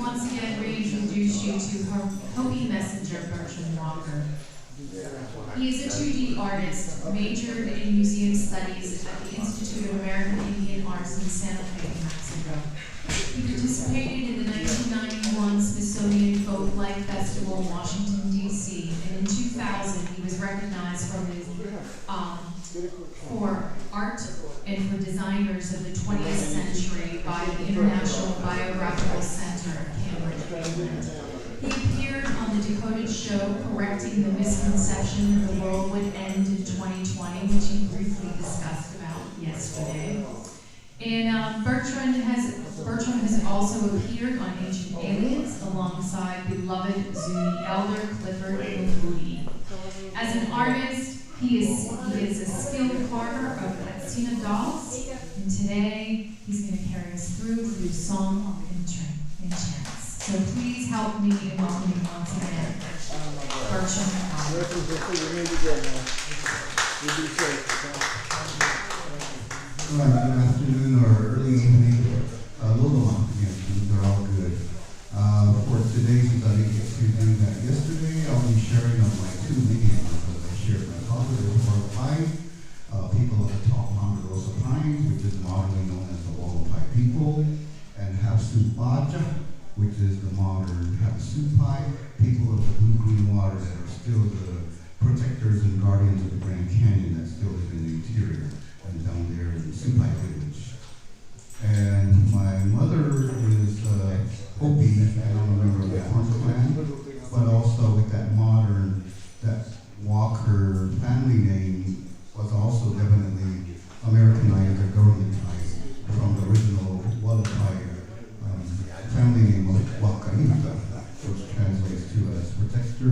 once again reintroduce you to Hopi messenger Bertram Walker. He is a 2D artist, majored in museum studies at the Institute of American Indian Arts in Santa Fe, New Mexico. He participated in the 1991 Smithsonian Folklife Festival in Washington, D.C., and in 2000 he was recognized for his for art and for designers of the 20th century by the International Biographical Center of Cambridge, England. He appeared on the DECODED show correcting the misconception that the world would end in 2020, which he briefly discussed about yesterday. And Bertram has also appeared on Ancient Aliens alongside beloved Zuni Elder Clifford Mahooty. As an artist, he is a skilled carver of Katsina dolls, and today he's going to carry us through song and chants. So please help me in welcoming once again Bertram Walker. Good afternoon or early evening. Aloha, they're all good. For today's study, if you do that yesterday, I'll be sharing on my two videos that I shared my father, Oraibi, people of the top Ponderosa Pines, which is modernly known as the Hualapai people, and Havasupai, which is the modern Havasupai, people of the blue-green water that are still the protectors and guardians of the Grand Canyon that still live in the interior and down there in the Supai village. And my mother is Hopi, I don't remember the Horn clan, but also with that modern, that Walker family name was also definitely Americanized or governmentized from the original Hualapai family name of WAKAYUTA, which translates to as protector,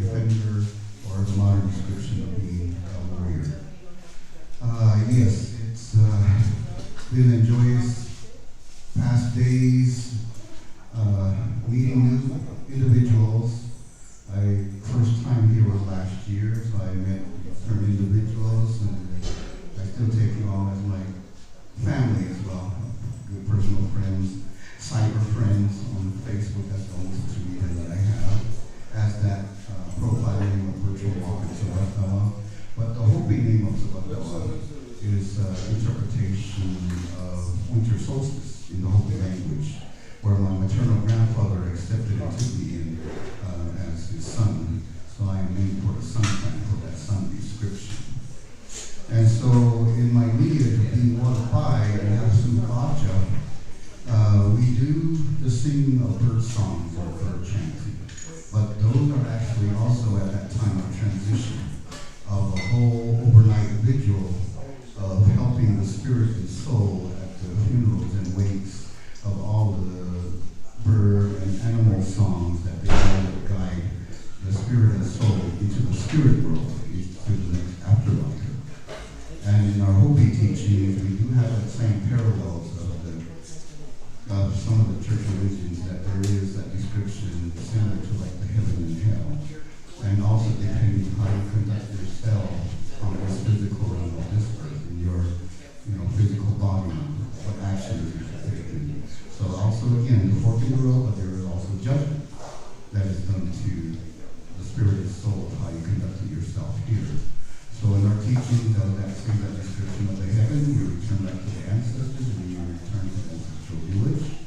defender, or the modern description of being a warrior. Yes, it's been a joyous past days, meeting new individuals. First time here was last year, so I met certain individuals, and I still take you all as my family as well. Good personal friends, cyber friends on Facebook. That's the only social media that I have. As that profile name of Bertram Walker Tsavadawa. But the Hopi name of Tsavadawa is interpretation of winter solstice in the Hopi language, where my maternal grandfather accepted and took me in as his son. So I am named for the sun sign, for that sun description. And so in my lineage of being Hualapai and Havasupai, we do the singing of bird songs or bird chanting. But those are actually also at that time of transition of a whole overnight vigil of helping the spirit and soul at the funerals and wakes of all the bird and animal songs that they all guide the spirit and soul into the spirit world, to the next afterlife. And in our Hopi teachings, we do have that same parallels of some of the church religions, that there is that description similar to like the heaven and hell. And also depending on how you conduct yourself on this physical realm of this earth, in your physical body, what actions you should take. So also again, the fork in the road, but there is also judgment that is done to the spirit and soul of how you conducted yourself here. So in our teachings, that same description of the heaven, you return back to the ancestors and you return to the ancestral village.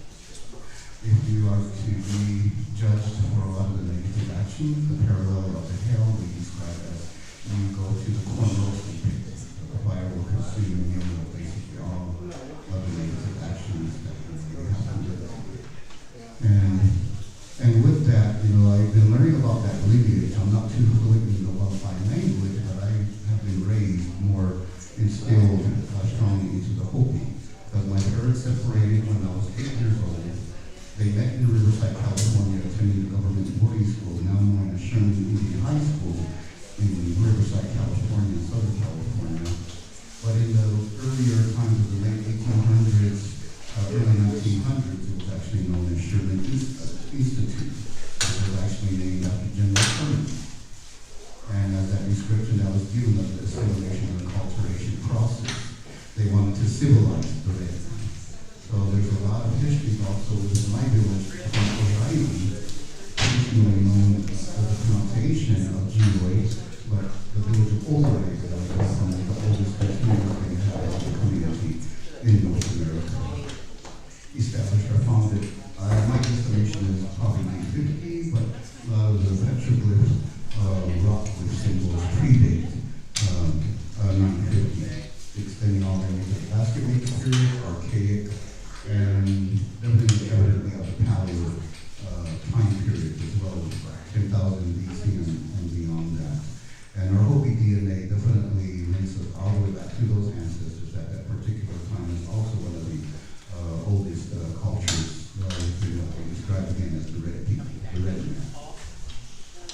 If you are to be judged for a lot of the negative actions, the parallel of the hell we describe as you go to the corn roasting pit. The fire will consume you and basically all of the negative actions that you have to live. And with that, I've been learning about that lineage. I'm not too fluent in the Hualapai language, but I have been raised more instilled strongly into the Hopi. Because my parents separated when I was 8 years old. They met in Riverside, California, attending the government boarding school, now known as Sherman Indian High School in Riverside, California, Southern California. But in the earlier times of the late 1800s, early 1900s, it was actually known as Sherman Institute. It was actually named after General Sherman. And as that description that was given of the assimilation and acculturation process, they wanted to civilize the red. So there's a lot of history also within my village from Oraibi, some of the oldest communities they have as a community in North America. Established or founded, my estimation is probably 950, but a lot of the petroglyph, rock glyph symbols predate 950, extending all the way to the basket making period, archaic, and definitely evidently of the paleo time period as well, 10,000 BC and beyond that. And our Hopi DNA definitely links us all the way back to those ancestors at that particular time. It's also one of the oldest cultures, they describe again as the red people, the red man.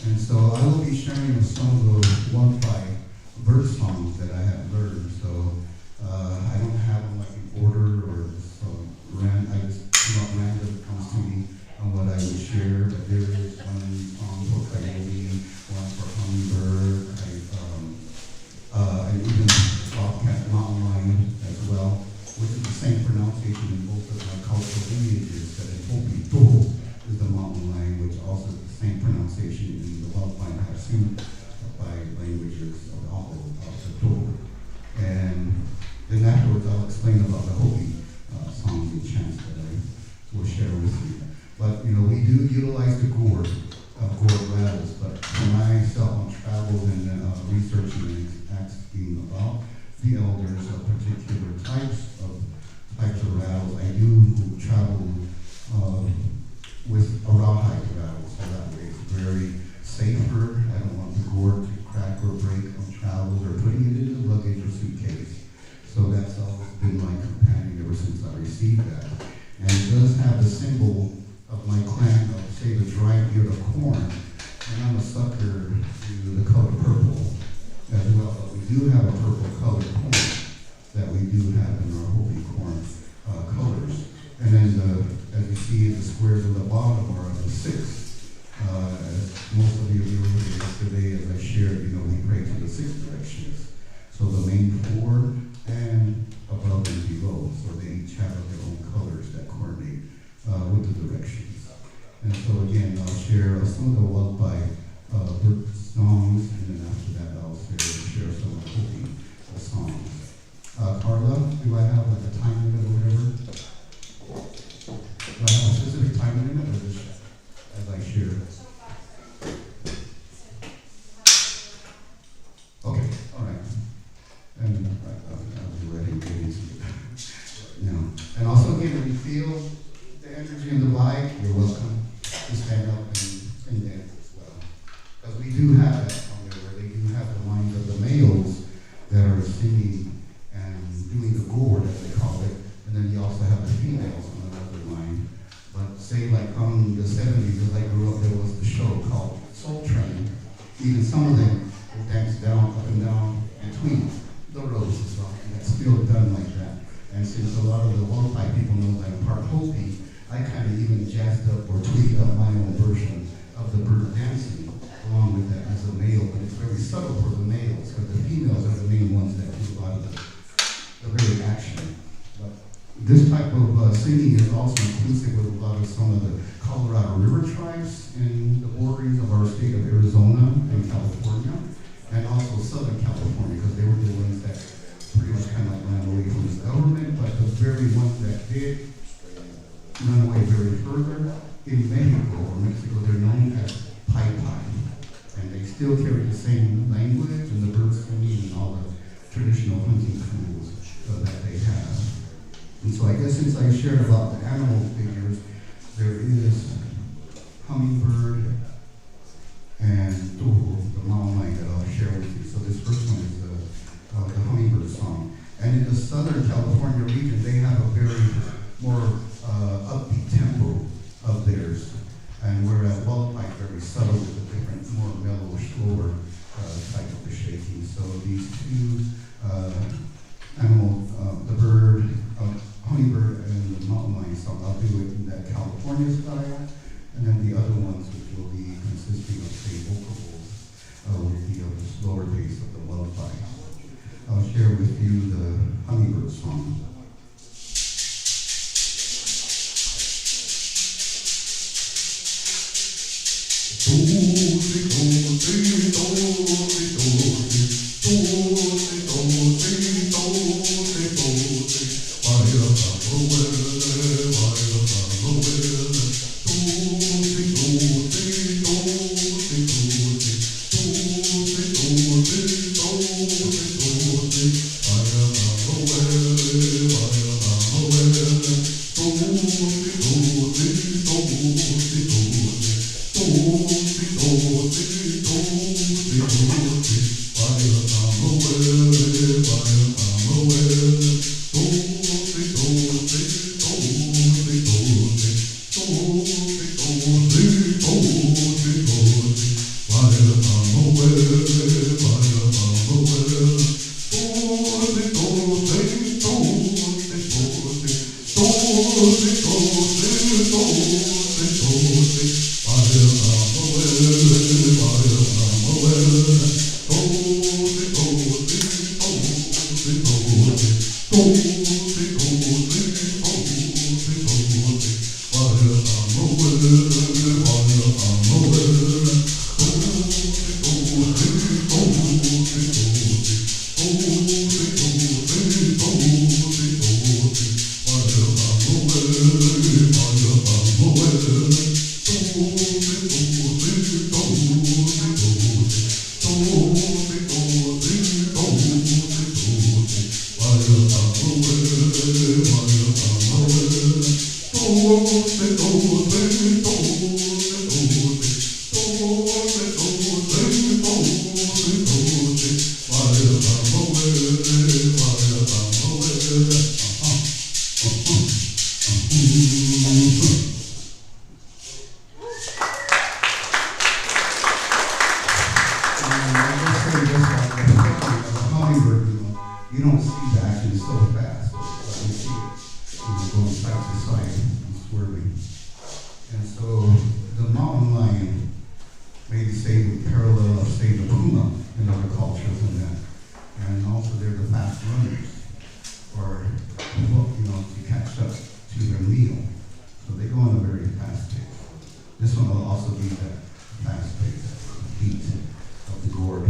And so I will be sharing some of the Hualapai bird songs that I have learned. So I don't have them like in order or so I just random comes to me on what I would share. But there is one song for coyote, one for hummingbird, and even bobcat mountain lion as well, which is the same pronunciation in both of my cultural lineages. That in Hopi, Toho is the mountain lion, which also is the same pronunciation in the Havasupai and Havasupai languages of the Toho. And then afterwards I'll explain about the Hopi songs and chants that I will share with you. But we do utilize the gourd rattles, but for myself on travels and researching and asking about the elders of particular types of rattles, I do travel with Oraibi rattles, so that way it's very safer. I don't want the gourd to crack or break on travels or putting it in the luggage or suitcase. So that's always been my companion ever since I received that. And it does have the symbol of my clan of, say, the dried ear of corn. And I'm a sucker to the color purple as well. But we do have a purple colored corn that we do have in our Hopi corn colors. And then as you see, the squares on the bottom are the six. As most of you remember yesterday, as I shared, we pray to the six directions. So the main four and above and below. So they each have their own colors that coordinate with the directions. And so again, I'll share some of the Hualapai bird songs, and then after that I'll share some of the Hopi songs. Carla, do I have like a time limit or whatever? Do I have a specific time limit or just as I share? Okay, all right. And I'll be ready. And also again, when you feel the energy and the vibe, you're welcome to stand up and dance as well. Because we do have that song there where they do have the minds of the males that are singing and doing the gourd, as they call it. And then you also have the females on another line. But say like from the 70s, as I grew up, there was the show called Soul Train. Even some of them would dance down, up and down between the rows as well. And that's still done like that. And since a lot of the Hualapai people know that I'm part Hopi, I kind of even jazzed up or tweaked up my own version of the bird dancing along with that as a male. But it's very subtle for the males, because the females are the main ones that do a lot of the very action. But this type of singing is also inclusive with a lot of some of the Colorado River tribes in the borders of our state of Arizona and California, and also Southern California, because they were the ones that pretty much kind of like ran away from the government, but the very ones that did run away very further in Mexico, they're known as Pai Pai. And they still carry the same language and the bird singing and all the traditional hunting tools that they have. And so I guess since I shared about the animal figures, there is hummingbird and toho, the mountain lion that I'll share with you. So this first one is the hummingbird song. And in the Southern California region, they have a very more upbeat tempo of theirs. And whereas Hualapai is very subtle with a different, more mellow, slower type of shaking. So these two animals, the bird, hummingbird and the mountain lion song, I'll do it in that California style. And then the other ones, which will be consisting of, say, vocables, will be of the slower pace of the Hualapai. I'll share with you the hummingbird song. Do, You don't see that actually so fast, but you see it, going side to side and swirling. And so the mountain lion maybe say would parallel, say, the puma in other cultures and that. And also they're the fast runners, or to catch up to their meal. So they go on a very fast pace. This one will also be that fast pace, heat of the gourd.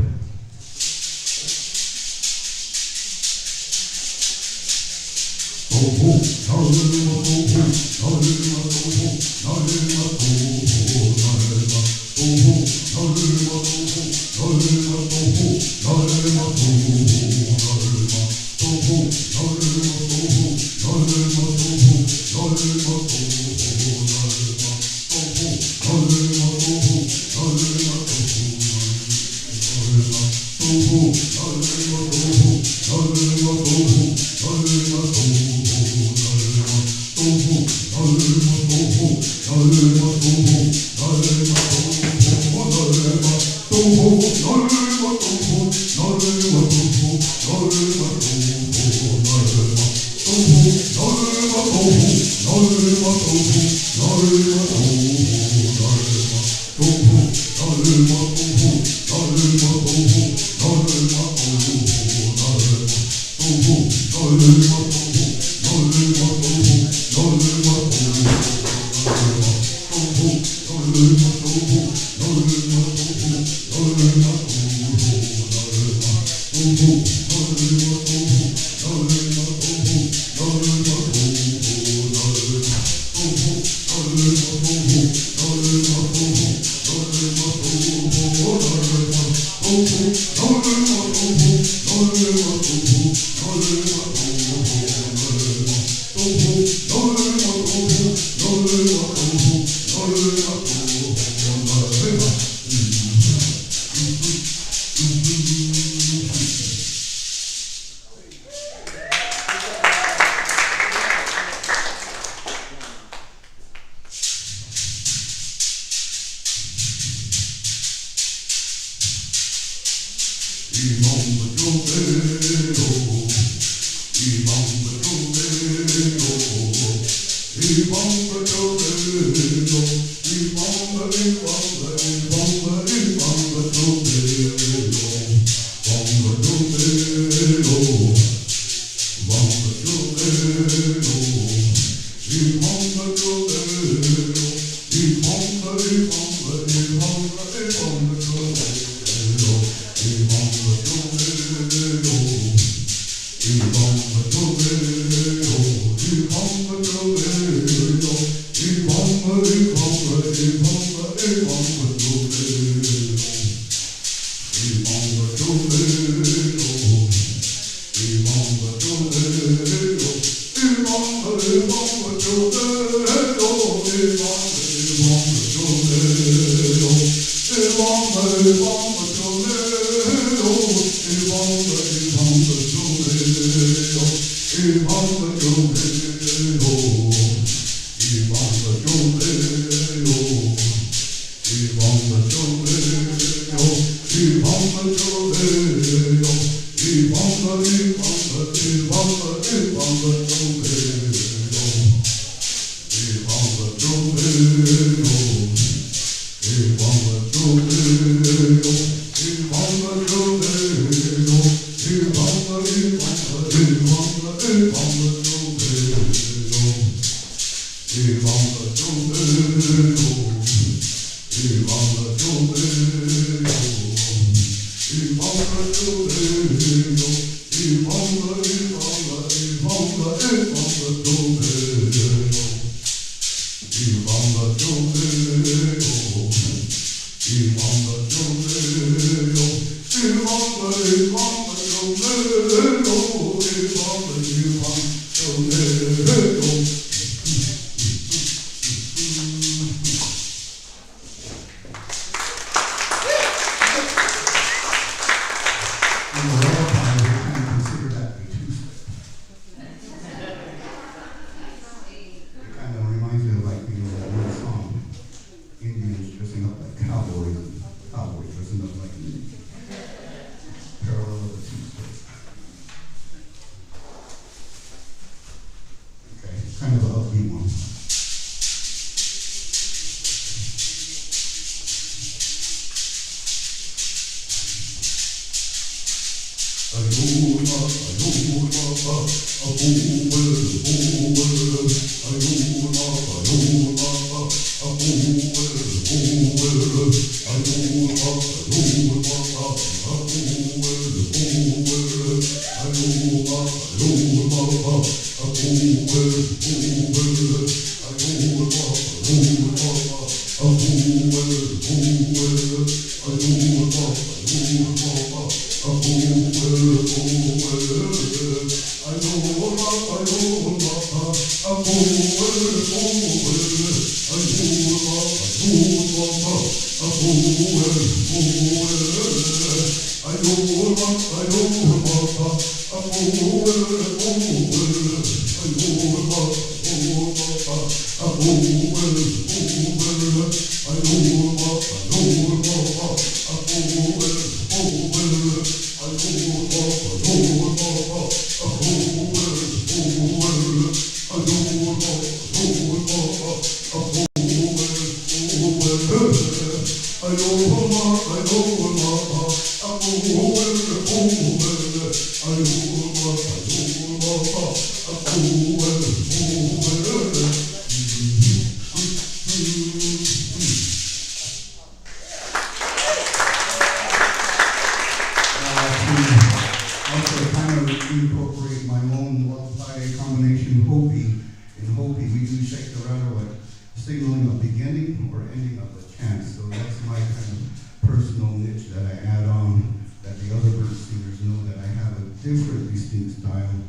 Incorporate my own Hualapai combination Hopi. In Hopi, we do shake the rattle like signaling a beginning or ending of a chant. So that's my kind of personal niche that I add on, that the other bird singers know that I have a different distinct style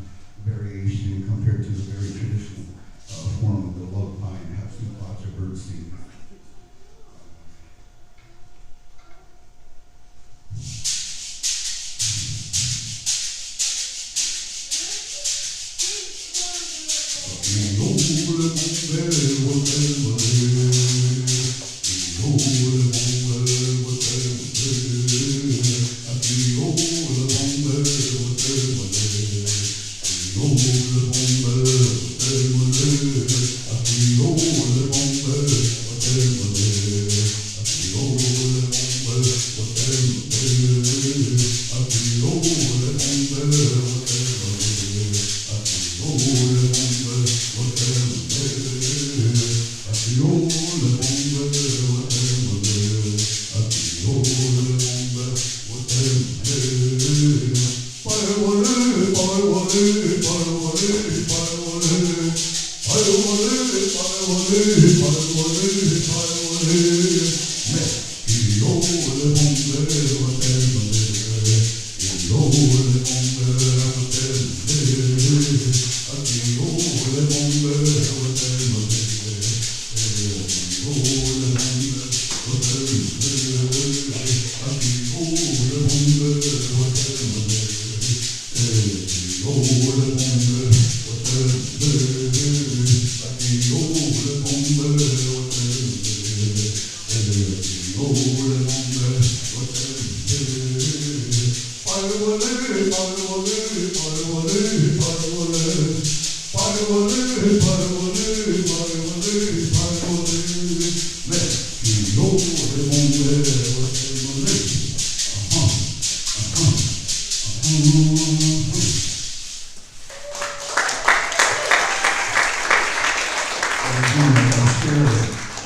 variation compared to the very traditional form of the lullaby and have two lots of bird singing.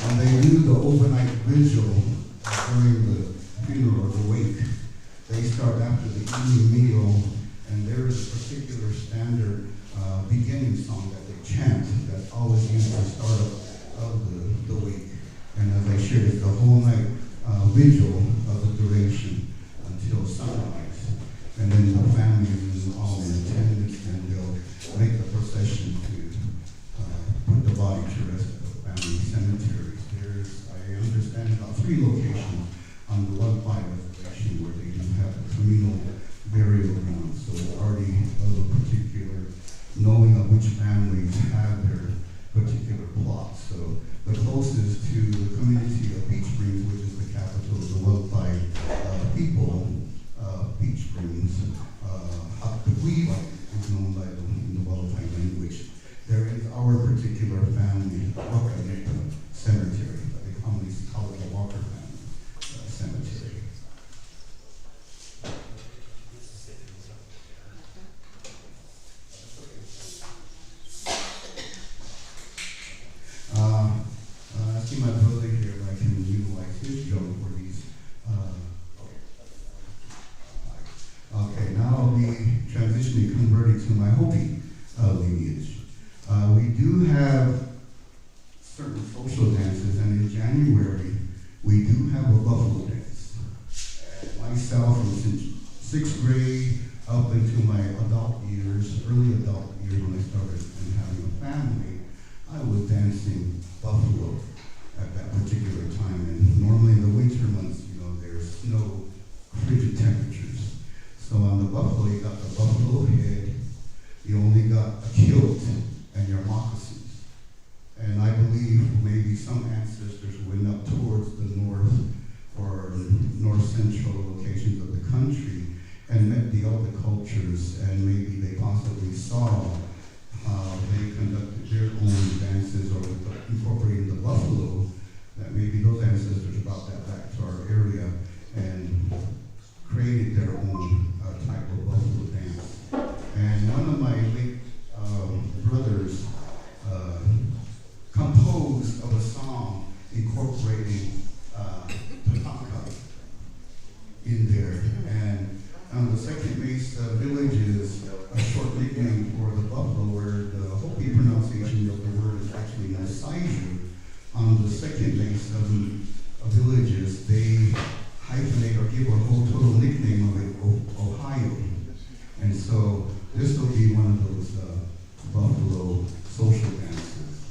And they do the overnight vigil during the funeral or the wake. They start after the evening meal, and there is a particular standard beginning song that they chant that's always used to start up of the wake. And as I shared, it's the whole night vigil of the duration until sunrise. And then the family is all in attendance, and they'll make the procession to put the body to rest at the family cemeteries. There's, I understand, about 3 locations on the Hualapai reservation where they do have a communal burial ground. So it's already of a particular knowing of which families have their particular plots. So the closest to the community of Beach Springs, which is the capital of the Hualapai people, Beach Springs, Havasupai is known by in the Hualapai language. There is our particular family, WAKAYUTA cemetery, but they commonly call it the Walker family cemetery. I see my brother here, I can utilize his drum for these. Okay, now I'll be transitioning, converting to my Hopi lineage. We do have certain social dances, and in January, we do have a buffalo dance. And myself, since 6th grade up into my adult years, early adult years when I started having a family, I was dancing buffalo at that particular time. And normally in the winter months, you know, there's snow, frigid temperatures. So on the buffalo, you got the buffalo head, you only got a kilt and your moccasins. And I believe maybe some ancestors went up towards the north or north central locations of the country and met the other cultures, and maybe they possibly saw how they conducted their own dances or incorporating the buffalo, that maybe those ancestors brought that back to our area and created their own type of buffalo dance. And one of my late brothers composed of a song incorporating Tatanka in there. And on the second base village is a short nickname for the buffalo, where the Hopi pronunciation of the word is actually Nasaiju. On the second base of villages, they hyphenate or give a whole total nickname of it, Ohio. And so this will be one of those buffalo social dances,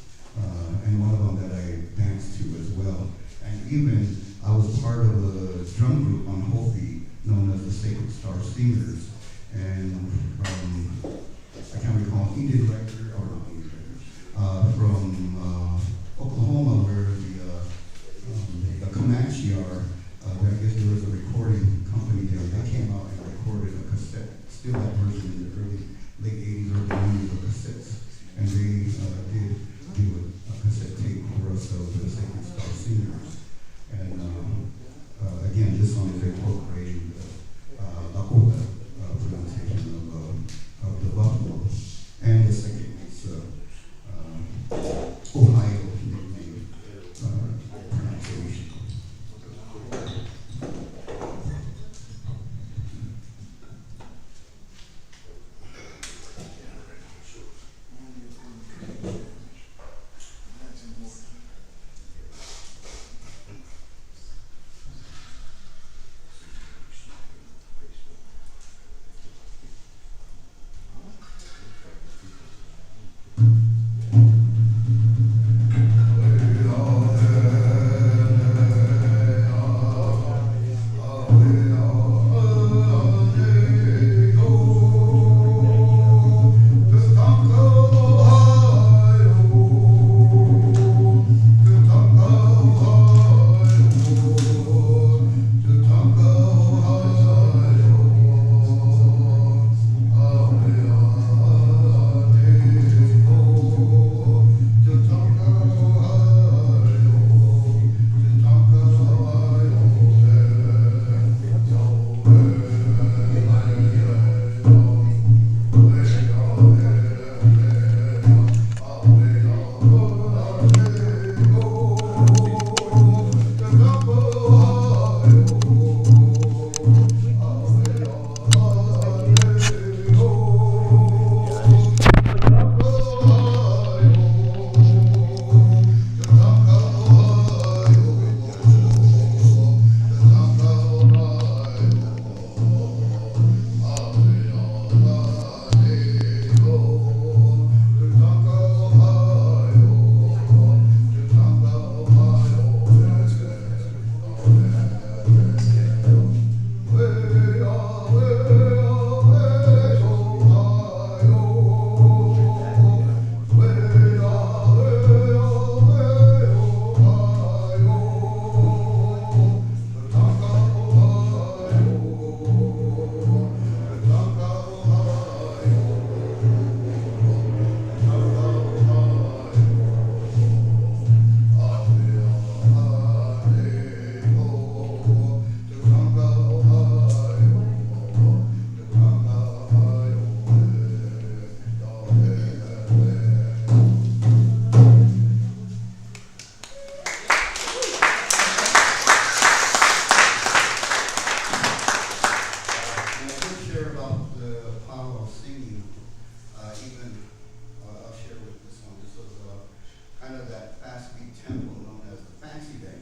and one of them that I danced to as well. And even I was part of a drum group on Hopi known as the Sacred Star Singers. And from, I can't recall, Indian record, or not Indian record, from Oklahoma, where the Comanche are, I guess there was a recording company there. They came out and recorded a cassette, still that version in the late 80s, early 90s of cassettes. And they did do a cassette tape for us of the Sacred Star Singers. And again, this song is incorporating the Lakota pronunciation of the buffalo. And the second is Ohio nickname pronunciation.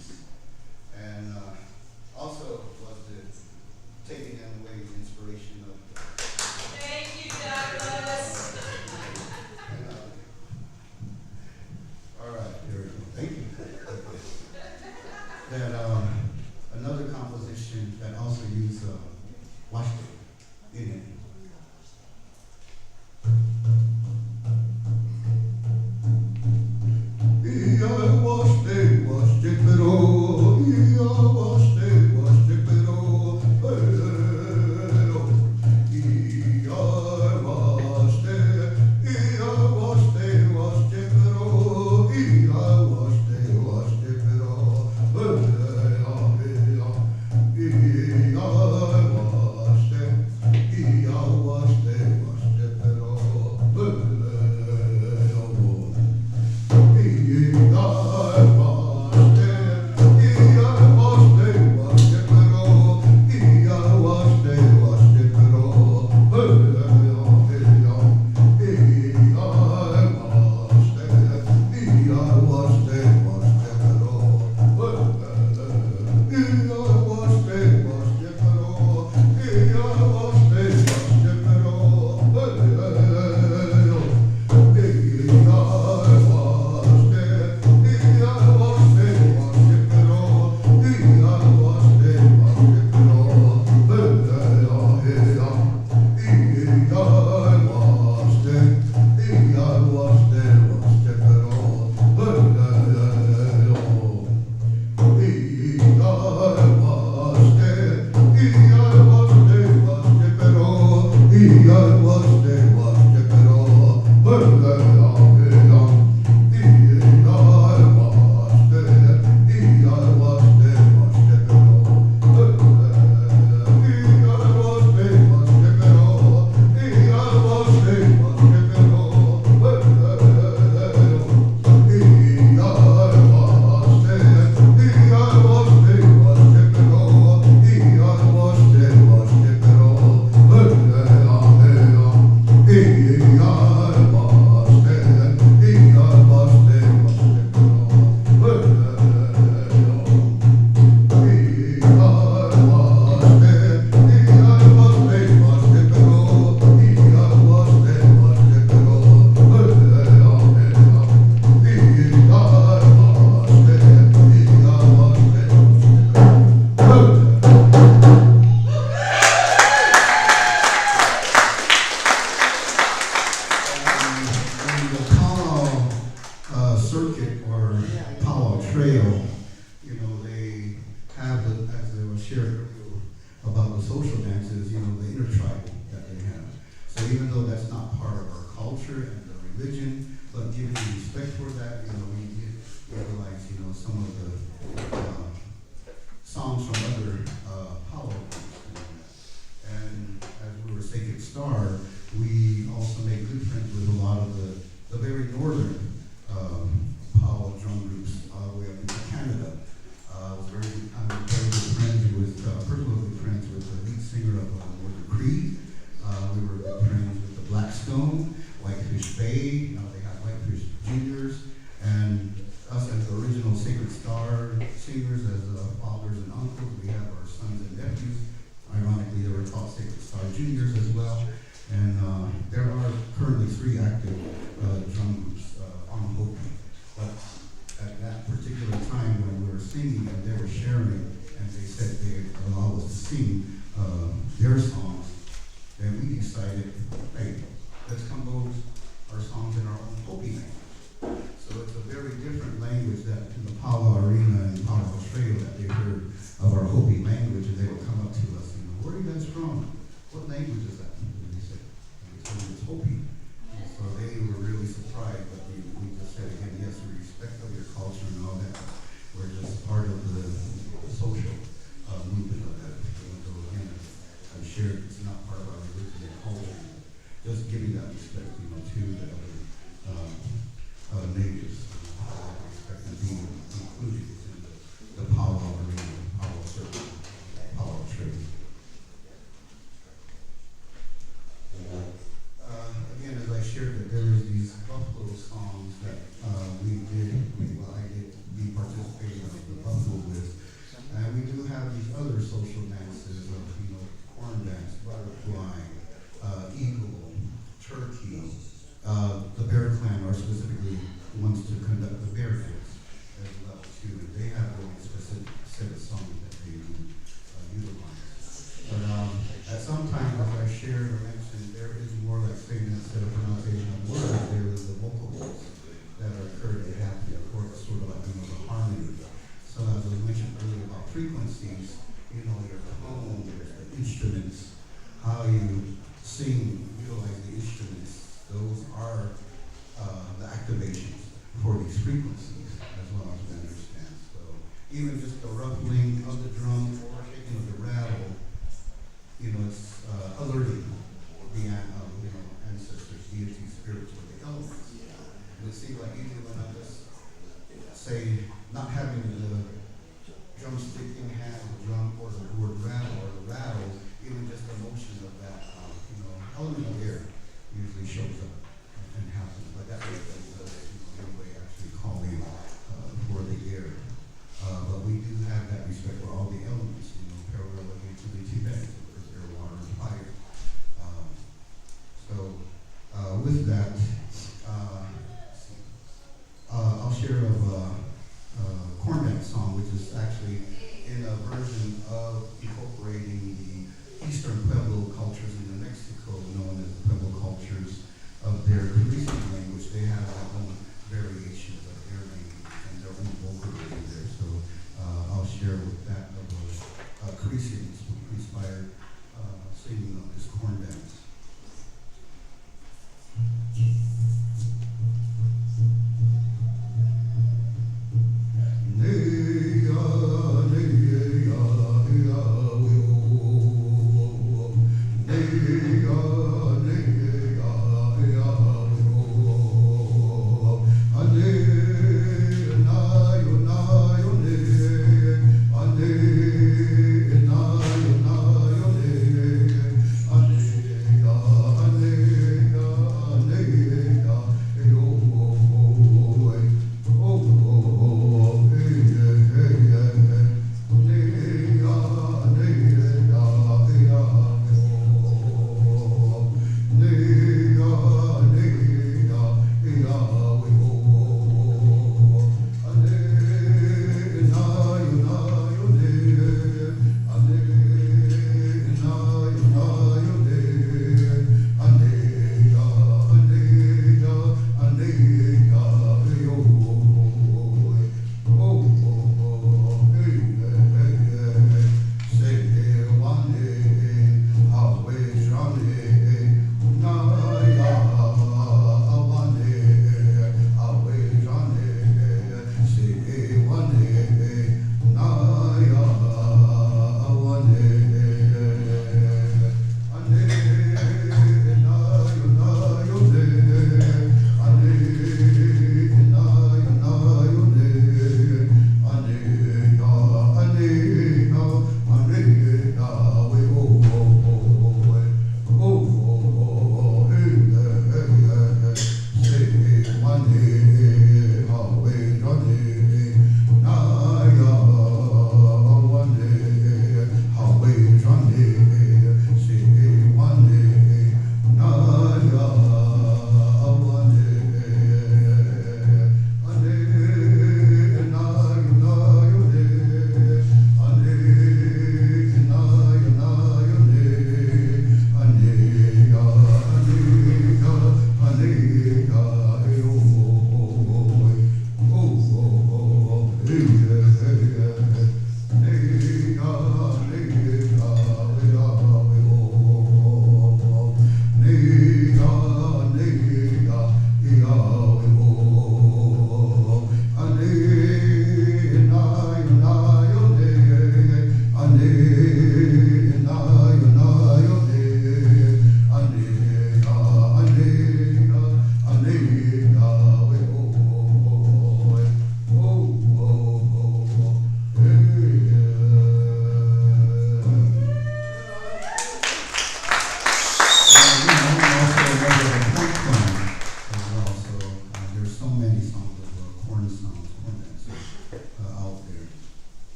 Solstice. And also was taking them away the inspiration of Thank you, Douglas. all right, here we go. Thank you. That another composition that also used washte in it. Yeah. instruments, how you sing, utilize the instruments, those are the activations for these frequencies, as well as we understand. So even just the ruffling of the drum or shaking of the rattle, it's alerting the ancestors, deities, spirits, or the elements. And it seems like even when I just say not having the drumstick in hand, the drum, or the word rattle, or the rattle, even just the motion of that, element of air usually shows up and happens. But that way, anyway, actually calling for the air. But we do have that respect for all the elements, parallel to the Tibet, of air, water, and fire. With that, I'll share of a corn dance song, which is actually in a version of incorporating the Eastern Pueblo cultures in New Mexico, known as the Pueblo cultures of their Caribbean language. They have their own variations of their language and their own vocal in there. So I'll share with that of a Caribbean inspired singing of this corn dance.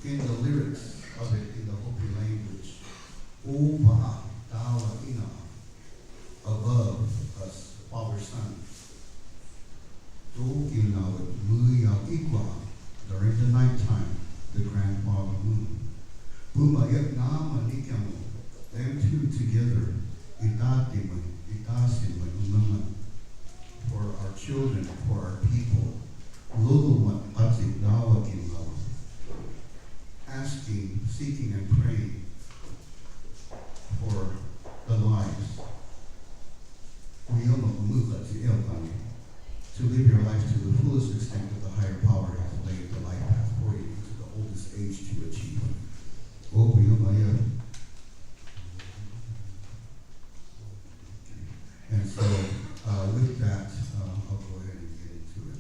In the lyrics of it in the Hopi language, Ova, Daawa, Ina, above us, Father, Son. Doginawa, Muya, Ikwa, during the nighttime, the grandfather moon. Buma Yek Nama Nikamo, them two together, for our children, for our people, asking, seeking, and praying for the lives. To live your life to the fullest extent that the higher power has laid the life path for you to the oldest age to achieve. And so, with that, I'll go ahead and get into it.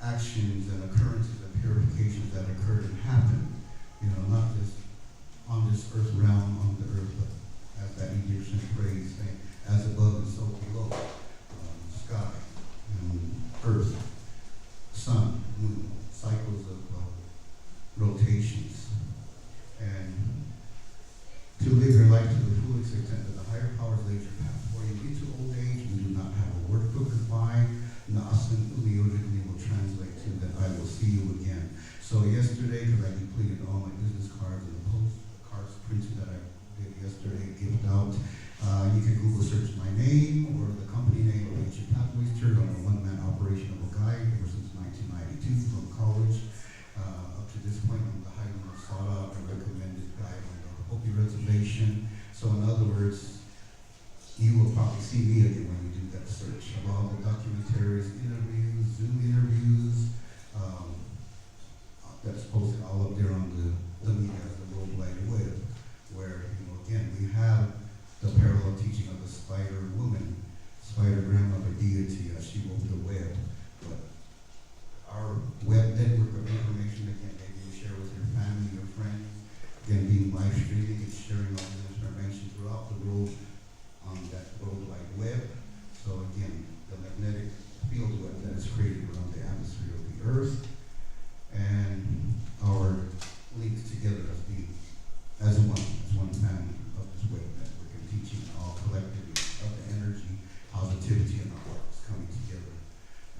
Actions and occurrences and purifications that occurred yesterday because I completed all my business cards and the postcards printed that I did yesterday, given out. You can Google search my name or the company name of Ancient Pathways Church on a one-man operation of a guide ever since 1992 from college. Up to this point, I'm the highly sought out and recommended guide on the Hopi Reservation. So in other words, you will probably see me again when you do that search. Of all the documentaries, interviews, Zoom interviews, that's posted all up there on the media, the World Wide Web, where, again, we have the parallel teaching of the spider woman, spider grandmother deity, she wove the web. But our web network of information, again, maybe you share with your family, your friends, again, being live streaming and sharing all this information throughout the world on that World Wide Web. So again, the magnetic field web that is created around the atmosphere of the Earth, and our links together as one family of this web network and teaching all collectively of the energy, positivity, and our hearts coming together.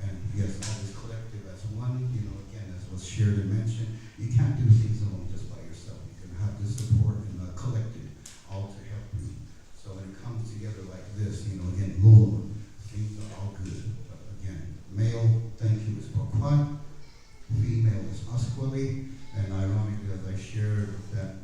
And yes, all this collective as one, again, as was shared and mentioned, you can't do things alone just by yourself. You can have this support and collective all to help you. So when it comes together like this, again, Lord, things are all good. But again, male, thank you, is Pakwan. Female is Asquali, and ironically, as I shared that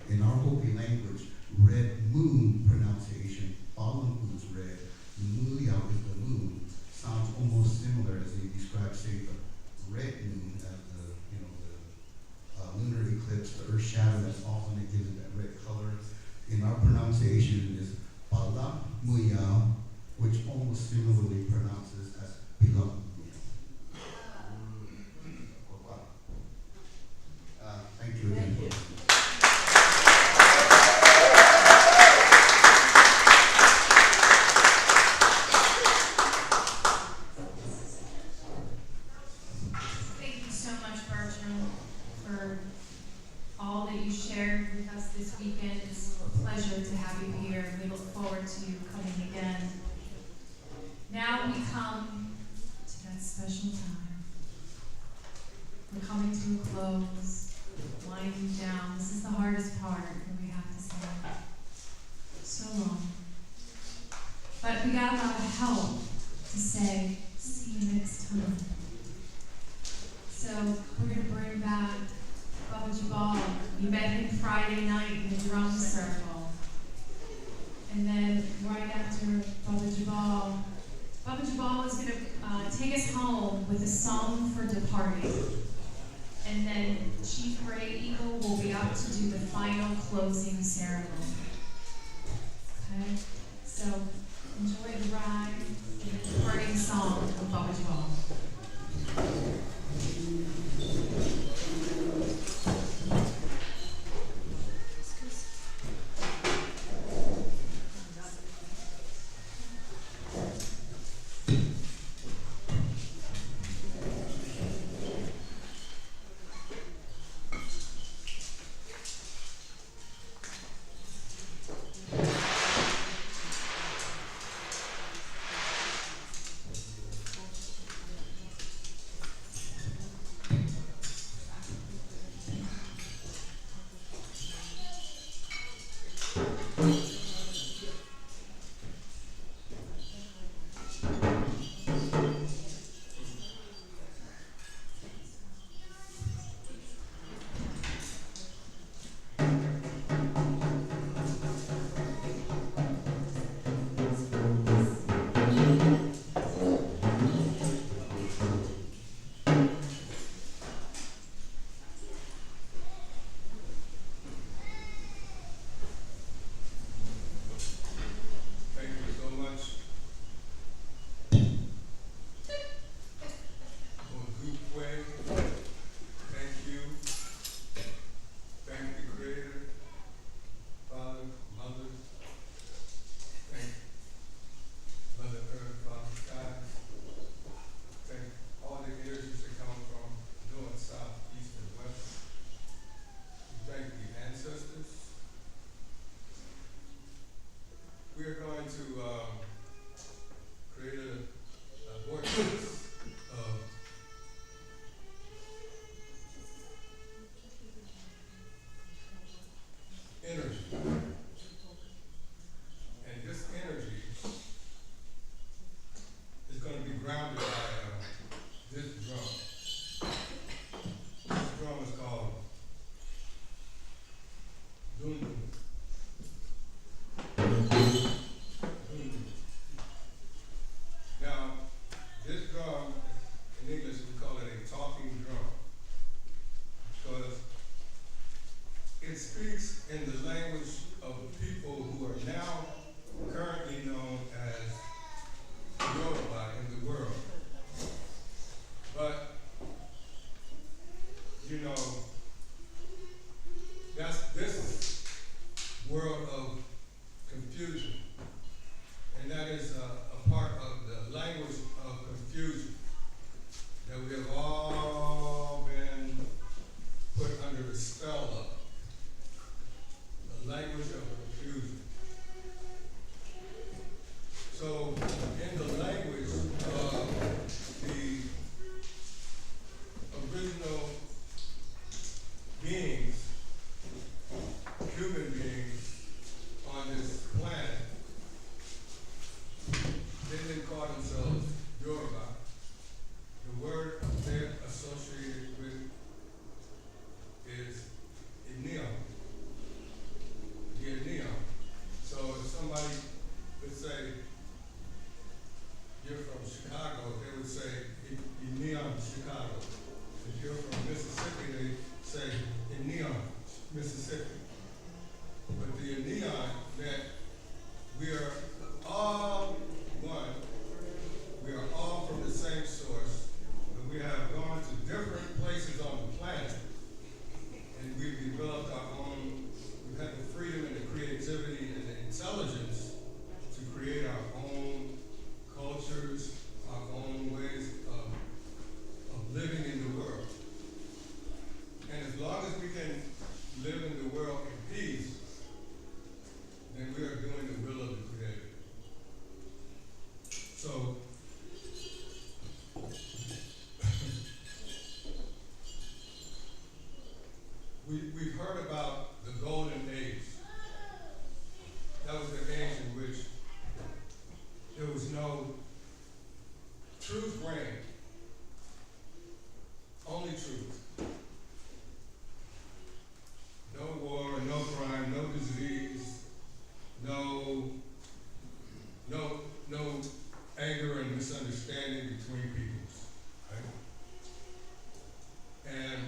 in our Hopi language, red moon pronunciation, Balangu is red, Muya is the moon, sounds almost similar as they describe, say, the red moon as the lunar eclipse, the earth shadow that falls and it gives it that red color. In our pronunciation, it is Bala Muya, which almost similarly pronounces as Pilam. Thank you again. Thank you. Thank you so much, Bertram, for all that you shared with us this weekend. It's a pleasure to have you here. We look forward to you coming again. Now we come to that special time. We're coming to a close. Winding down. This is the hardest part that we have to say. So long. But we got a lot of help to say, see you next time. So we're going to bring back Baba Jubal. We met him Friday night in the drum circle. And then right after Baba Jubal is going to take us home with a song for departing. And then Chief Gray Eagle will be up to do the final closing ceremony. Okay? So enjoy the ride and the departing song of Baba Jubal. grounded by this drum. This drum is called Zuni. Now, this drum, in English we call it a talking drum, because it speaks in the language of people who are now currently known as Yoruba in the world. But, you know, that's this world of confusion. And that is a part of the language of confusion that we have all been put under the spell of. The language of confusion. So, in the language of the original beings, human beings on this planet, they didn't call themselves Yoruba. The word they're associated with is Ineon. The Ineon. So if somebody would say, you're from Chicago, they would say Ineon, Chicago. If you're from Mississippi, they say Ineon, Mississippi. But the Ineon meant we are all one. We are all from the same source, but we have gone to different places on the planet, and we've developed our own, we've had the freedom and the creativity and the intelligence to create our own cultures, our own ways of living in the world. And as long as we can live in the world in peace, then we are doing the will of the Creator. So, we've heard about the golden age. That was the age in which there was no truth reigned. Only truth. No war, no crime, no disease, no anger and misunderstanding between peoples, right? And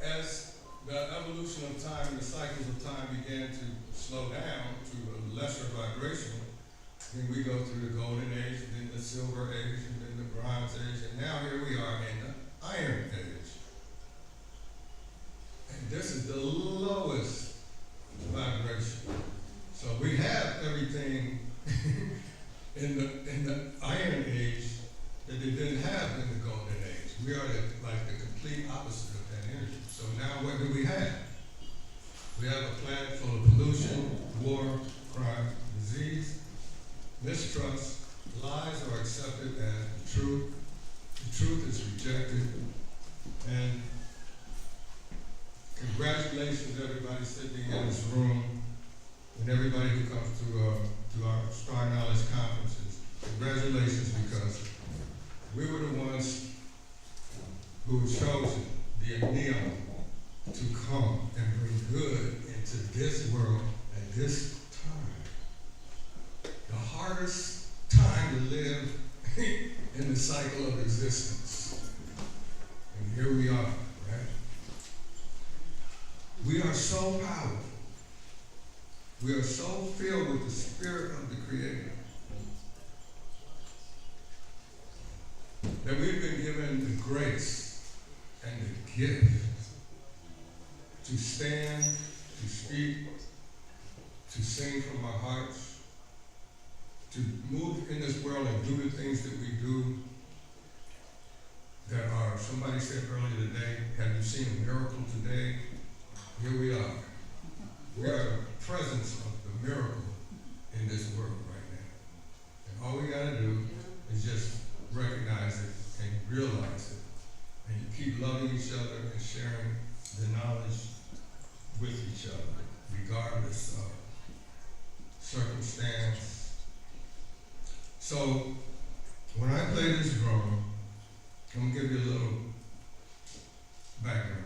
as the evolution of time and the cycles of time began to slow down to a lesser vibration, then we go through the golden age, then the silver age, and then the bronze age, and now here we are in the iron age. And this is the lowest vibration. So we have everything in the iron age that they didn't have in the golden age. We are like the complete opposite of that energy. So now what do we have? We have a planet full of pollution, war, crime, disease, mistrust. Lies are accepted as the truth. The truth is rejected. And congratulations, everybody sitting in this room, and everybody who comes to our Star Knowledge conferences. Congratulations, because we were the ones who were chosen, the neon, to come and bring good into this world at this time. The hardest time to live in the cycle of existence. And here we are, right? We are so powerful. We are so filled with the Spirit of the Creator that we've been given the grace and the gift to stand, to speak, to sing from our hearts, to move in this world and do the things that we do that are, somebody said earlier today, have you seen a miracle today? Here we are. We are the presence of the miracle in this world right now. And all we gotta do is just recognize it and realize it. And you keep loving each other and sharing the knowledge with each other, regardless of circumstance. So when I play this drum, I'm gonna give you a little background.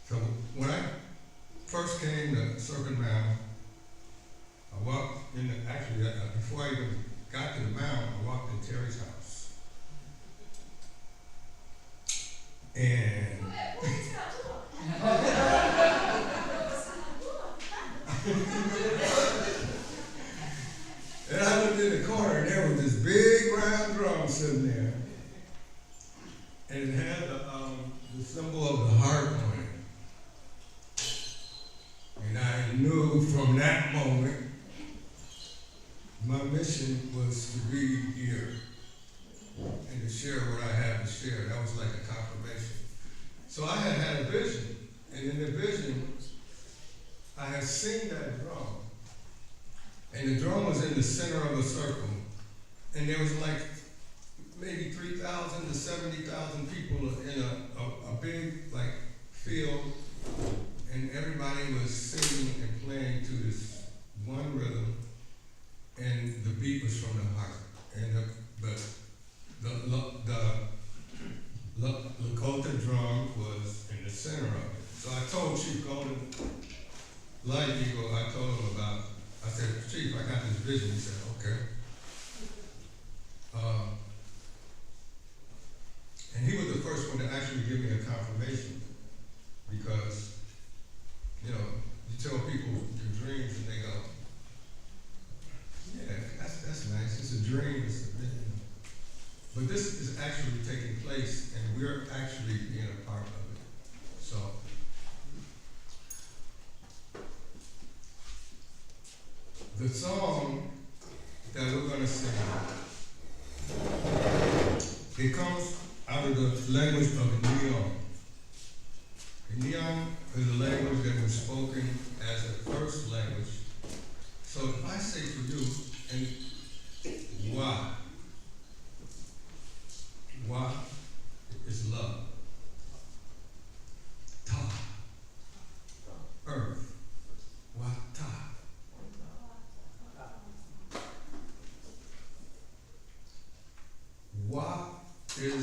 So when I first came to Serpent Mound, I walked in before I even got to the mound, I walked in Terry's house. And and I looked in the corner and there was this big round drum sitting there. And it had the symbol of the heart on it. And I knew from that moment my mission was to be here and to share what I had to share. That was like a confirmation. So I had a vision, and in the vision, I had seen that drum. And the drum was in the center of a circle. And there was like maybe 3,000 to 70,000 people in a big like field. And everybody was singing and playing to this one rhythm. And the beat was from the heart. And the Lakota drum was in the center of it. So I told Chief Golden Light Eagle, I told him about, I said, Chief, I got this vision. He said, okay. And he was the first one to actually give me a confirmation because, you tell people your dreams and they go, yeah, that's nice. It's a dream. But this is actually taking place, and we're actually being a part of it. So, the song that we're going to sing, it comes out of the language of Neon. Neon is a language that was spoken as a first language. So if I say to you, and Wa is love. Ta, earth. Wa ta. Wa is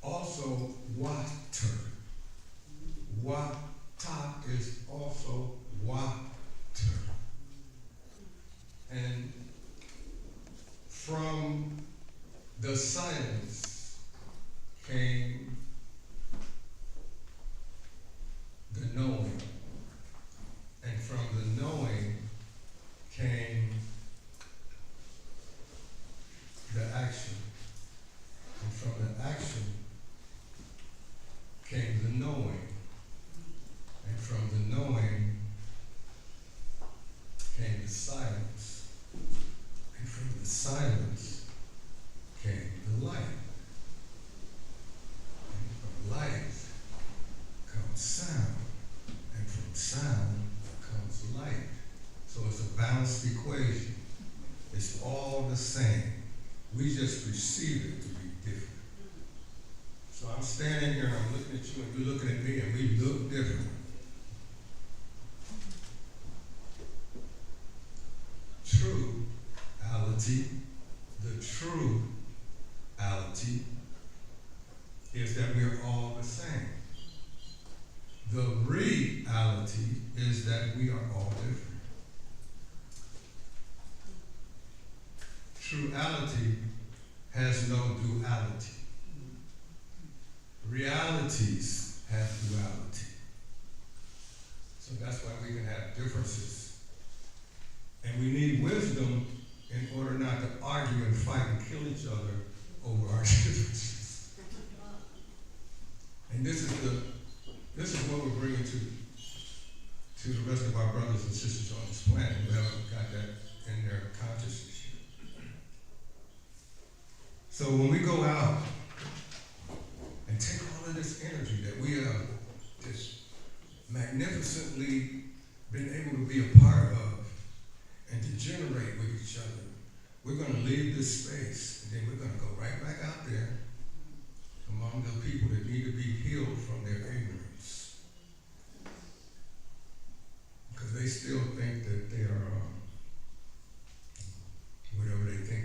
also water. Wa ta is also water. And from the silence came the knowing. And from the knowing came the action. And from the action came the knowing. And from the knowing came the silence. And from the silence came the light. And from light comes sound. And from sound comes light. So it's a balanced equation. It's all the same. We just perceive it to be different. So I'm standing here and I'm looking at you and you're looking at me and we look different. The true reality is that we're all the same. The reality is that we are all different. Truality has no duality. Realities have duality. So that's why we can have differences. And we need wisdom in order not to argue and fight and kill each other over our differences. And this is what we're bringing to the rest of our brothers and sisters on this planet who haven't got that in their consciousness yet. So when we go out and take all of this energy that we have just magnificently been able to be a part of and to generate with each other, we're going to leave this space and then we're going to go right back out there among the people that need to be healed from their ignorance. Because they still think that they are whatever they think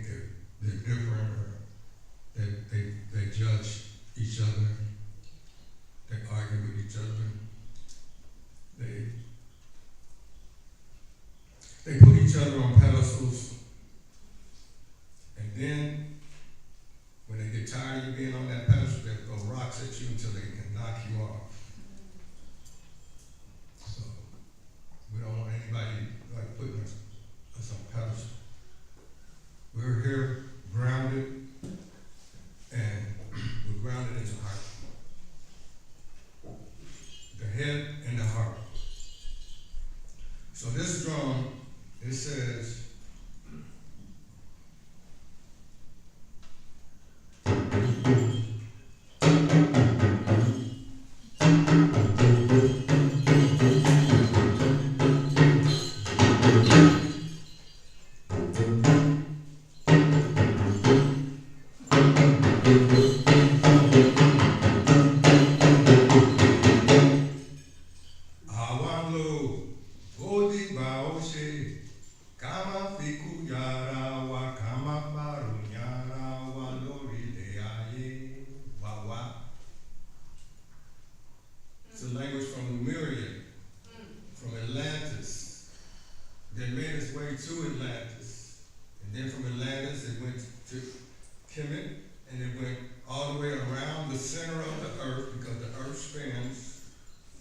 Kemet, and it went all the way around the center of the earth because the earth spins.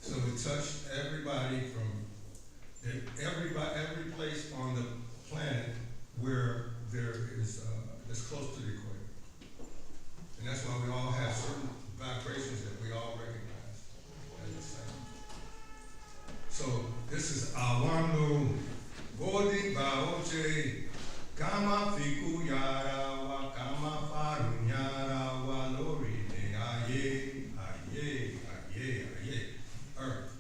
So it touched everybody from every place on the planet where there is that's close to the equator. And that's why we all have certain vibrations that we all recognize as the same. So this is Awando Godi Baoche Kama Fiku Yara wa Kama Faru Yara wa Lori de Aye Aye Aye Aye Earth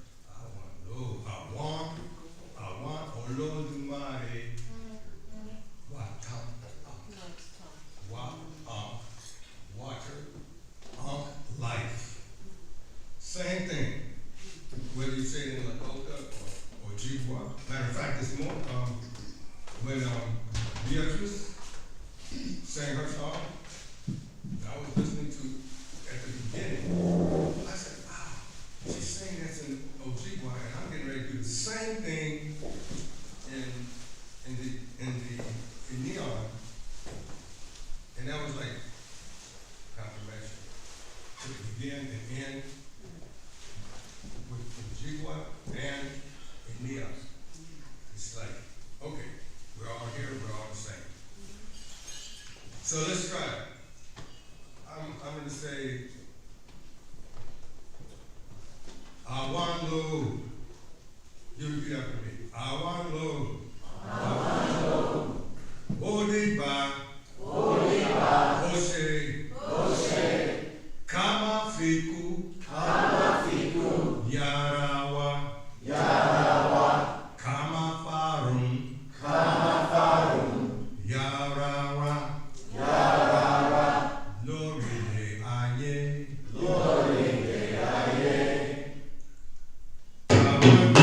I want Olodumare water, life. Same thing, whether you say it in Lakota or Ojibwa. Matter of fact, this morning, when Beatrice sang her song, I was listening to at the beginning. I said, wow, she's saying that's in Ojibwa, and I'm getting ready to do the same thing in Neon. And that was like confirmation. To begin and end with Ojibwa and Neon. It's like, okay, we're all here, we're all the same. So let's try it. I'm going to say, Awando. You repeat after me. Awando. Awando. Odiba. Odiba. Oshe. Oshe. Kama fiku. Kama fiku. Yarawa. Yarawa. Kama farum. Kama farum. Yarawa. Yarawa. Lori de aye. Lori de aye. Awando.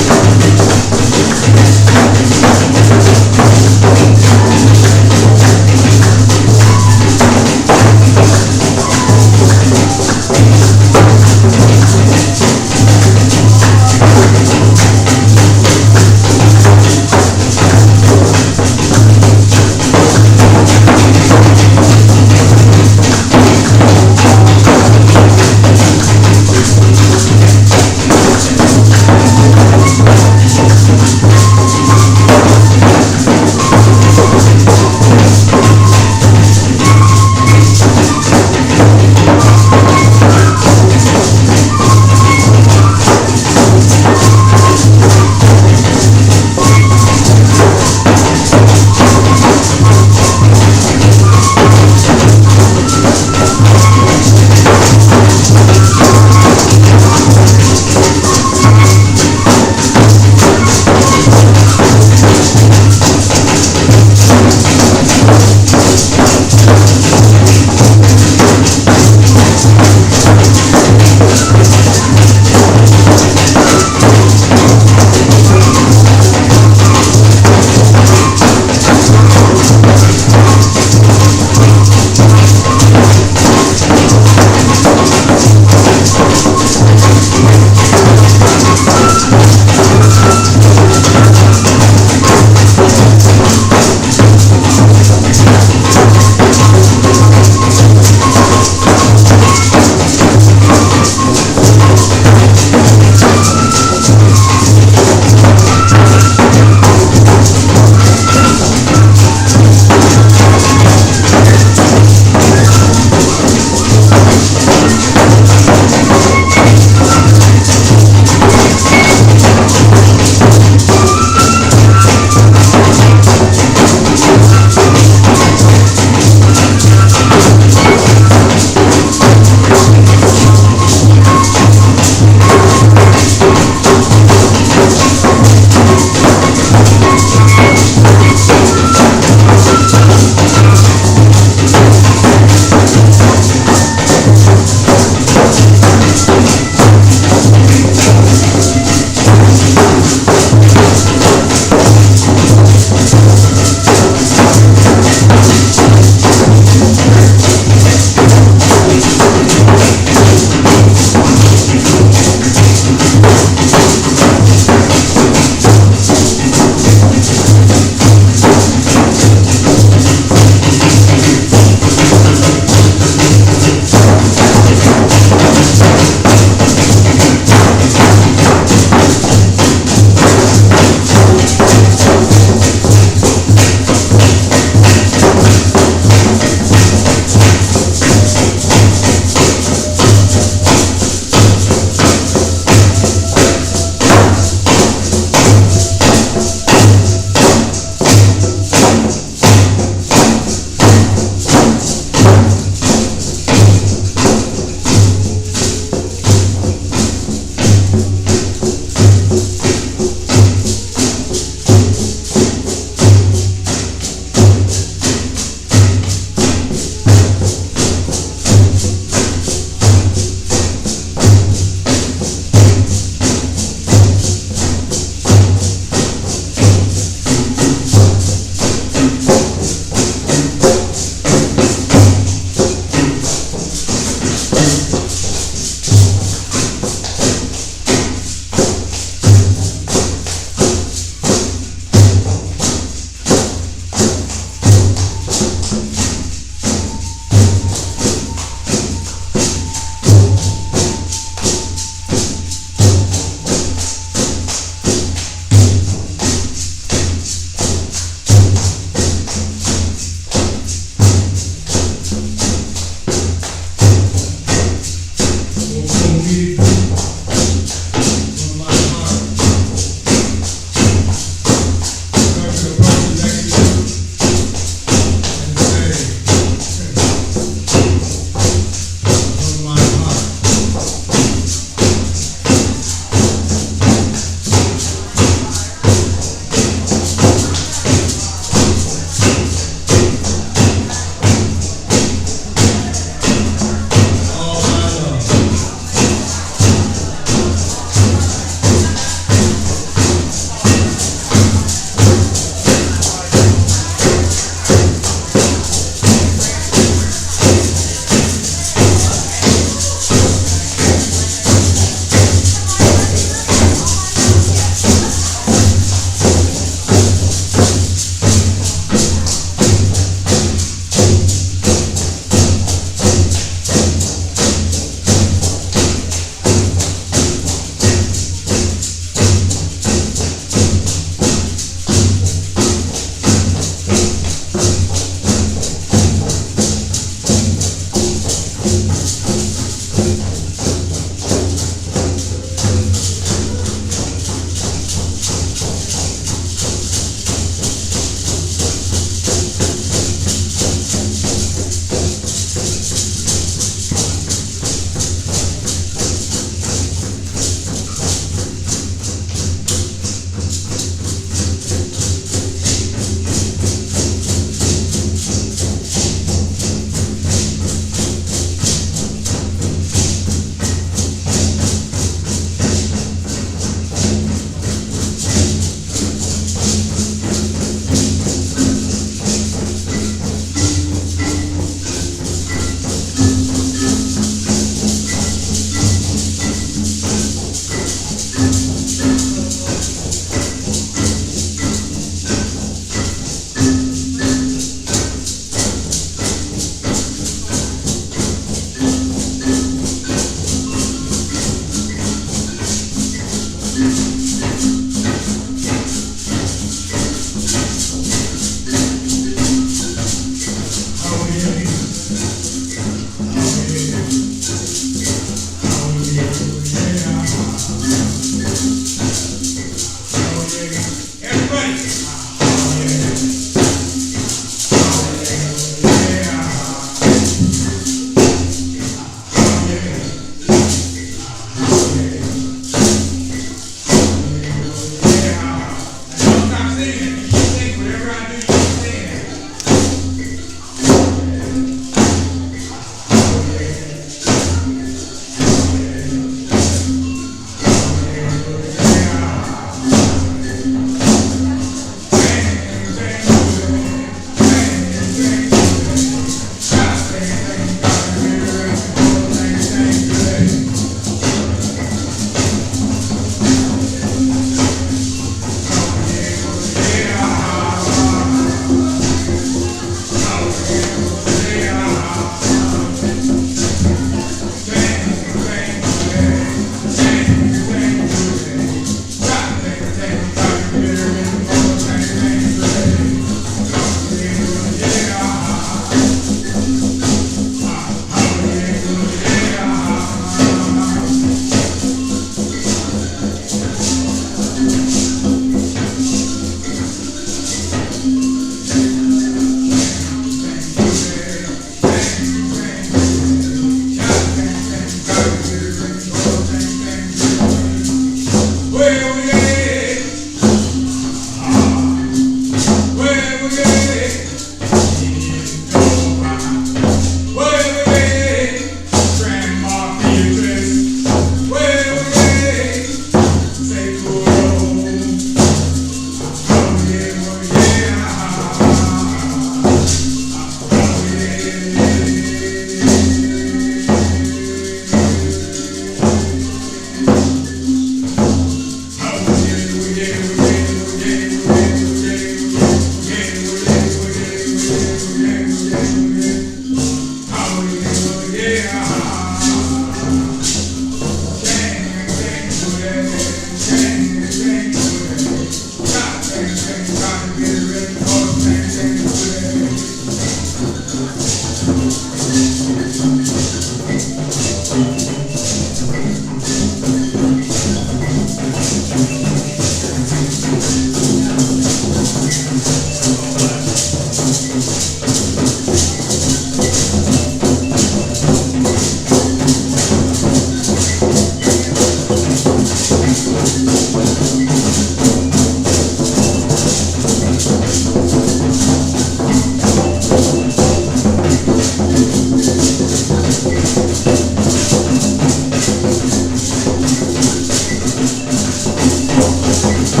Oh,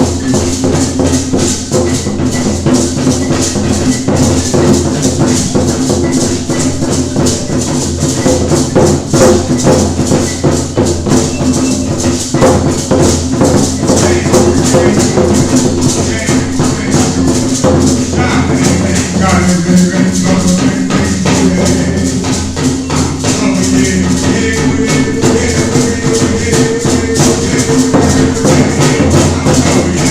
yeah.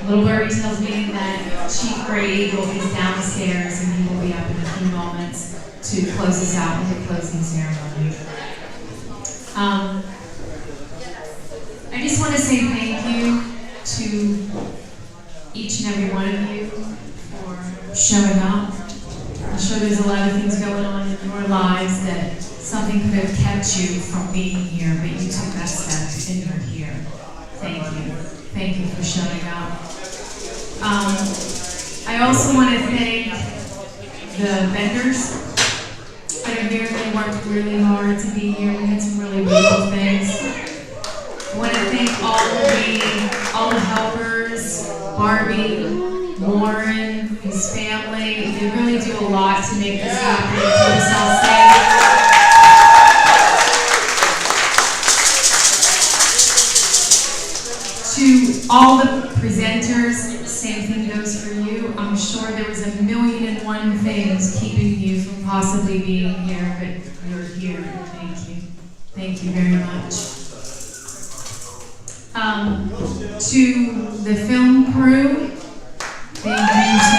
Little birdie tells me that Chief Gray Eagle is downstairs and he will be up in a few moments to close us out with the closing ceremony. I just want to say thank you to each and every one of you for showing up. I'm sure there's a lot of things going on in your lives that something could have kept you from being here, but you took that step and you're here. Thank you. Thank you for showing up. I also want to thank the vendors that are here. They worked really hard to be here. We had some really beautiful things. I want to thank all the helpers, Barbie, Warren, his family. They really do a lot to make this happen and keep us all safe. To all the presenters, same thing goes for you. I'm sure there was 1,000,001 things keeping you from possibly being here, but you're here. Thank you. Thank you very much. To the film crew, thank you too.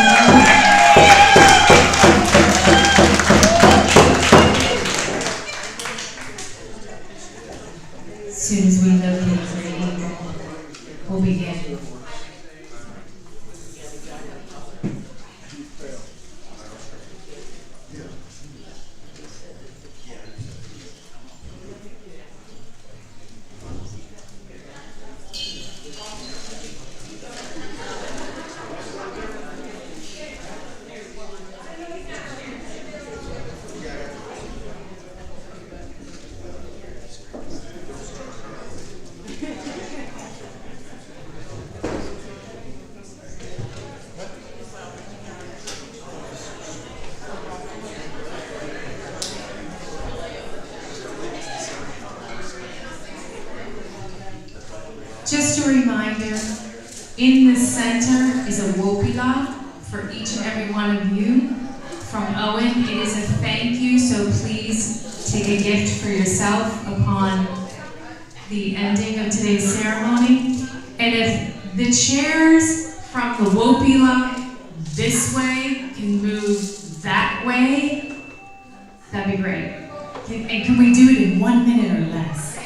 As soon as we locate Gray Eagle, we'll begin. Just a reminder, in the center is a wopila for each and every one of you. From Owen, it is a thank you, so please take a gift for yourself upon the ending of today's ceremony. And if the chairs from the wopila this way can move that way, that'd be great. And can we do it in 1 minute or less?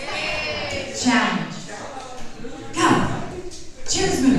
Challenge. Go! Cheers, move!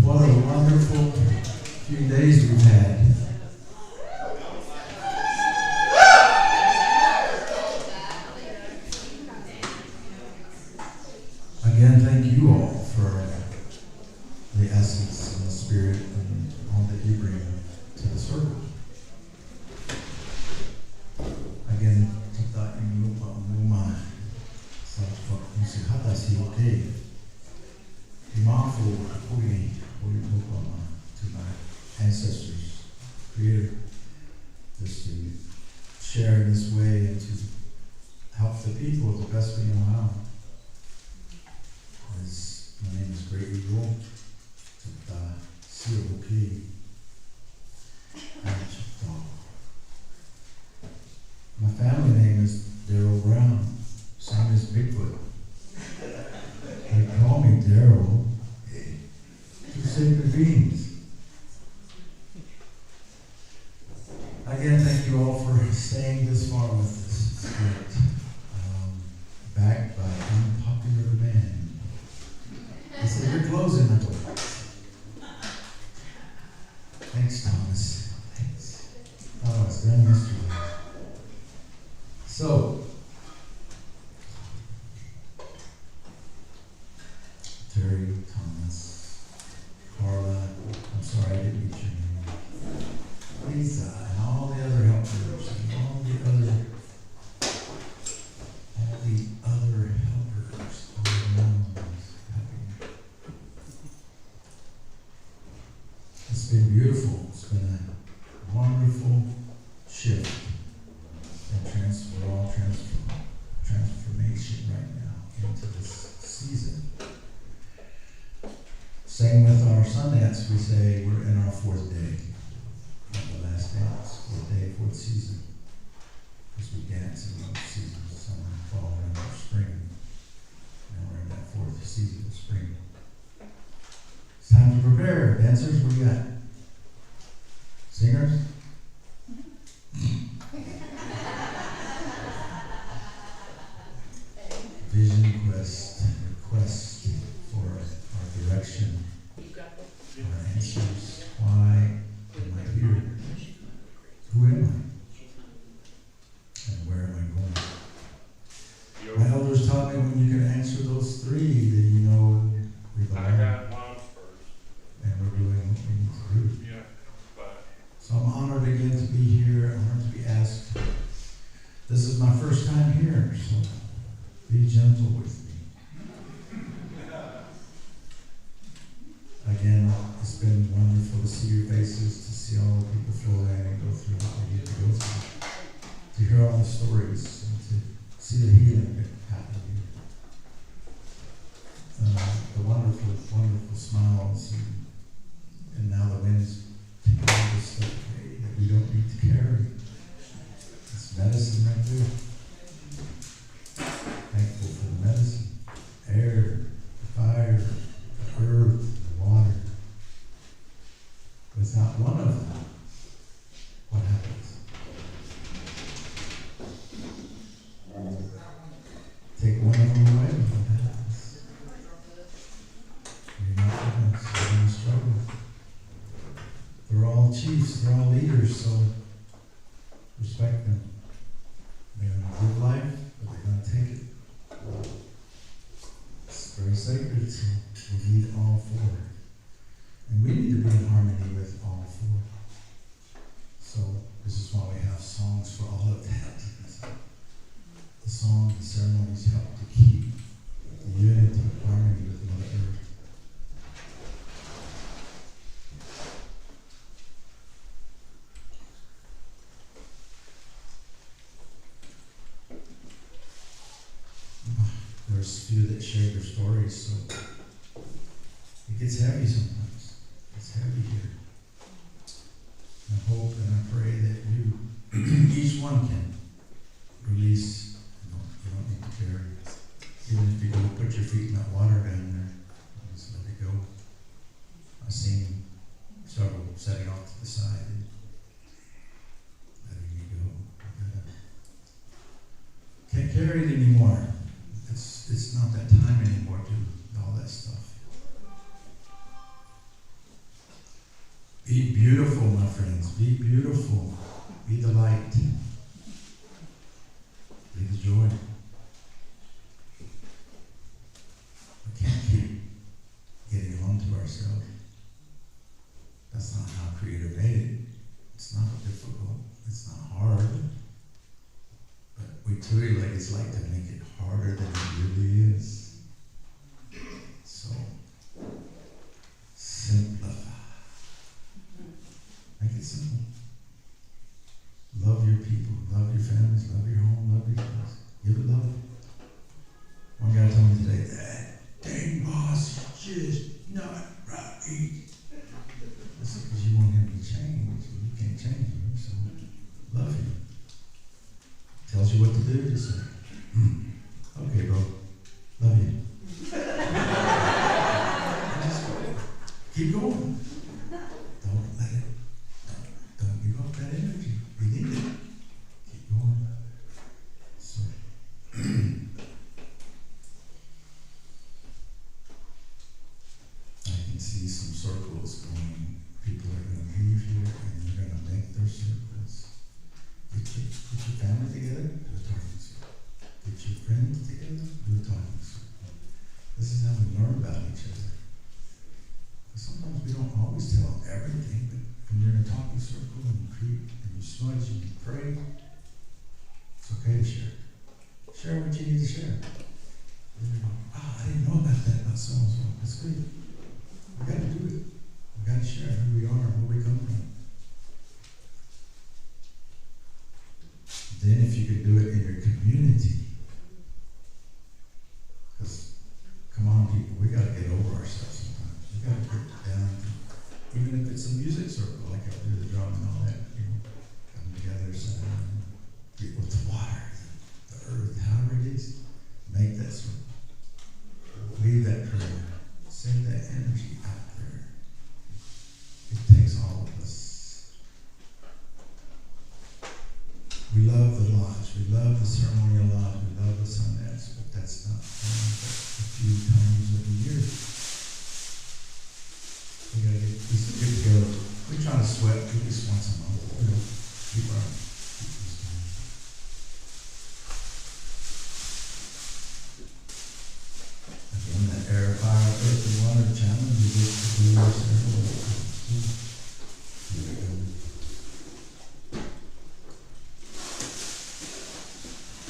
What a wonderful few days we've had. Again, thank you all for the essence and the spirit and all that you bring to the circle. Again, kita ingin lupa rumah sa musikatas okay. Mindful to my ancestors, Creator, just to share in this way and to help the people the best we know how. My name is Great Eagle. My family name is Daryl Brown, same as Bigfoot. They call me Daryl. Two sacred beings. Again, thank you all for staying this far with us. It's great. Backed by unpopular demand. They said we're closing the door. Thanks, Thomas. Thanks. Oh, it's done yesterday. So, Terry, Thomas, Carla, I'm sorry I didn't meet your name. Lisa, and all the other helpers, and all the other helpers, all the ones helping. It's been beautiful. It's been a wonderful shift and transformation right now into this season. Same with our Sundance, we say we're in our fourth day of the last dance, fourth day, fourth season. Because we dance in those seasons, summer, fall, winter, spring. Now we're in that fourth season of spring. It's time to prepare. Dancers, what do you got? Singers? Vision request for our direction, our answers. Why am I here? Who am I? And where am I going? My elders taught me when you can answer those three, then you know we belong. I got mom first. And we're doing what we need to do. Yeah, but So I'm honored again to be here, honored to be asked. This is my first time here, so be gentle with me. Again, it's been wonderful to see your faces, to see all the people flow in and go through what they need to go through, to hear all the stories, and to see the healing that happened here. The wonderful, wonderful smiles, and now the wind's taking all this stuff away that we don't need to carry. It's medicine right there. Thankful for the medicine, air, the fire, the earth, the water. Without one of them, what happens? Take one of them away, what happens? You're not with us. chiefs, they're all leaders, so respect them. They're gonna live life, but they're gonna take it. It's very sacred, so we need all four. And we need to be in harmony with all four. So this is why we have songs for all of that. The song, the ceremonies help to keep the unity, harmony with Mother Earth. There's a few that share their stories, so it gets heavy sometimes. It's heavy here. I hope and I pray that you, each one can release. You don't need to carry. Even if you go put your feet in that water down there, just let it go. I've seen several setting off to the side and letting it go. Can't carry it anymore. It's not that time anymore to do all that stuff. Be beautiful, my friends. Be beautiful. Be the light. Be the joy. We can't keep getting on to ourselves. That's not how Creator made it. It's not difficult. It's not hard. But we truly like to make it harder than it really is. So, simplify. Make it simple. Love your people, love your families, love your home, love your kids. Give it love. One guy told me today, that dang boss is just not right. That's because you want him to change. You can't change him, so love him. Tells you what to do, just say, okay, bro, love you. Just keep going. Don't let it, don't give up that energy. We need it. Keep going. So, I can see some circles going. People are going to leave here and they're going to make their circles. Get your family together, do a talking circle. Get your friends together, do a talking circle. This is how we learn about each other. Sometimes we don't always tell everything, but when you're in a talking circle and you creep and you smudge and you pray, it's okay to share. Share what you need to share. And you go, I didn't know about that about so and so. That's good. We got to do it. We got to share who we are and where we come from. Then if you could do it in your community, because, come on people, we got to get over ourselves sometimes. We got to get down, even if it's a music circle, like I do the drum and all that, you know, come together, sit down, get with the water, the earth, however it is, make that circle. Leave that prayer, send that energy out there. It takes all of us. We love the lodge, we love the ceremonial lodge, we love the Sundance, but that's not a few times of the year. We still get together. We try to sweat at least once a month. You know, keep our this time. Again, that air, fire, earth, and water challenge, we get to do our ceremony. Here we go.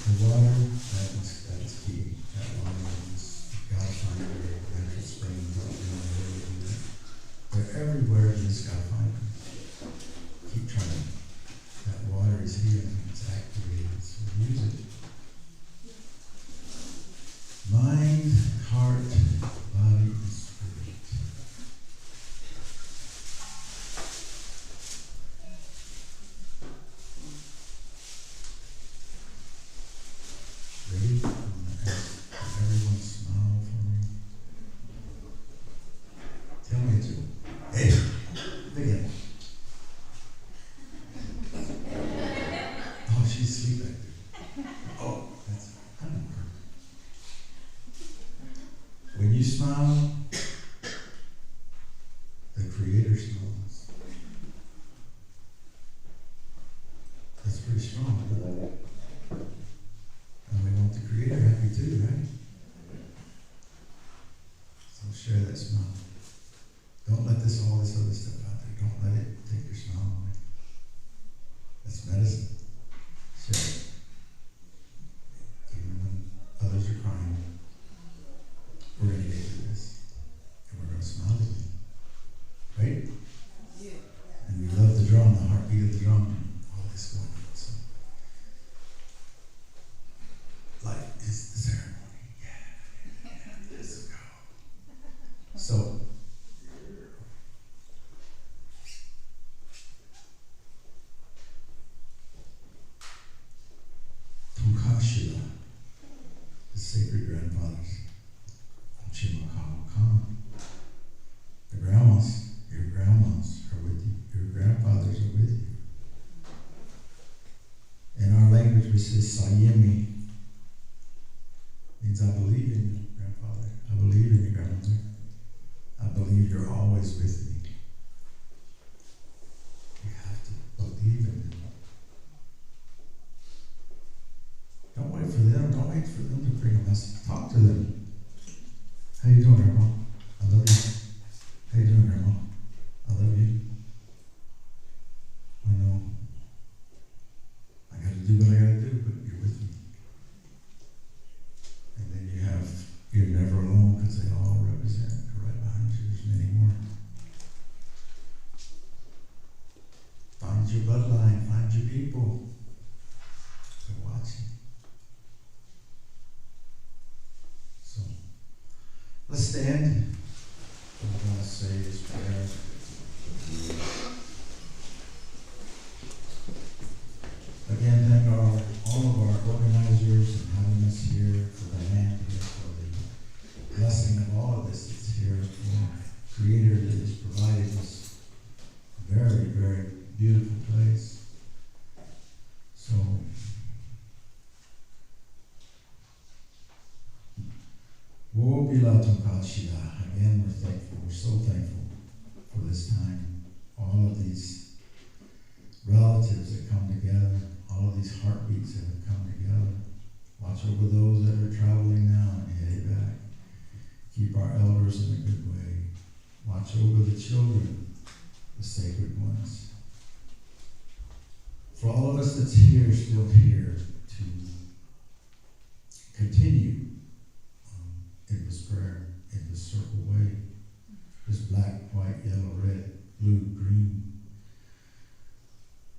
The water, that is key. That water is, you've got to find where natural springs are. They're everywhere, you just got to find them. Keep trying. That water is healing, it's activated, so use it. Mind, heart, body, and spirit. Ready? I'm going to ask everyone smile for me. Tell me to. Hey, begin. Oh, she's asleep back there. Oh, that's I don't know. When you smile, the Creator smiles. all this other stuff out there. Don't let it take your smile away. That's medicine. Share it. Even when others are crying, we're going to get through this. And we're going to smile again. Right? And we love the drum, the heartbeat of the drum, and all this going on. So, life is the ceremony. Yeah. Let's go. So, Tunkashila, the sacred grandfathers, Chimakawakan, the grandmas, your grandmas are with you, your grandfathers are with you. In our language we say Sayemi, means I believe in you, grandfather. I believe in you, grandmother. I believe you're always with me. You have to believe in them. Don't wait for them. Don't wait for them to bring a message. Talk to them. How you doing, Grandma? I love you. How you doing, Grandma? I love you. I know. I got to do what I got to do, but you're with me. And then you're never alone because they all represent right behind you. There's many more. Find your bloodline. Find your people. They're watching. So, let's stand. I'm going to say this prayer. Again, thank all of our organizers and having us here, for the land here, for the blessing of all of this that's here, for the Creator that has provided us a very, very beautiful place. So, again, we're thankful. We're so thankful for this time. All of these relatives that come together, all of these heartbeats that have come together. Watch over those that are traveling now and headed back. Keep our elders in a good way. Watch over the children, the sacred ones. For all of us that's here, still here, to continue in this prayer, in this circle way, this black, white, yellow, red, blue, green.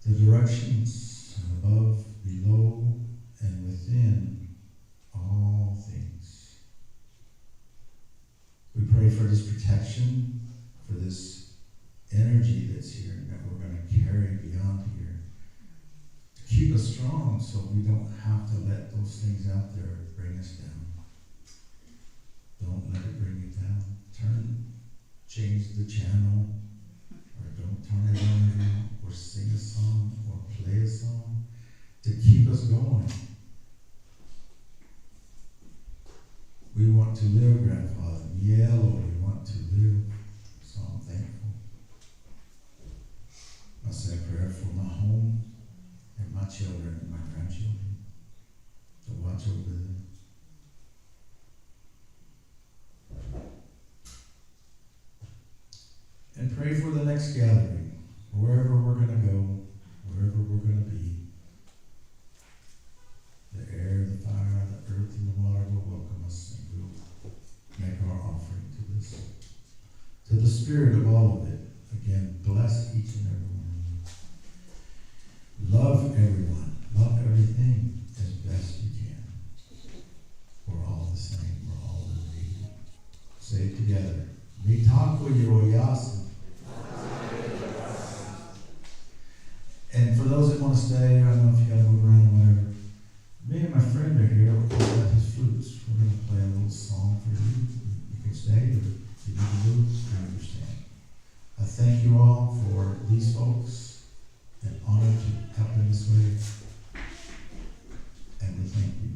The directions above, below, and within all things. We pray for this protection, for this energy that's here that we're going to carry beyond here. To keep us strong so we don't have to let those things out there bring us down. Don't let it bring you down. Change the channel, or don't turn it on again, or sing a song, or play a song to keep us going. We want to live, Grandfather. Yellow, we want to live. So I'm thankful. I say a prayer for my home and my children and my grandchildren to watch over them. And pray for the next gathering, wherever we're going to go, wherever we're going to be. The air, the fire, the earth, and the water will welcome us, and we'll make our offering to this. To the spirit of all of it, again, bless each and every one of you. Love everyone. Love everything as best you can. We're all the same. We're all related. Say it together. Mitaku yoyasu. And for those that want to stay, I don't know if you got to move around or whatever. Me and my friend are here. We've got his flutes. We're going to play a little song for you. You can stay, or if you need to move, I understand. I thank you all for these folks, and honored to help in this way. And we thank you.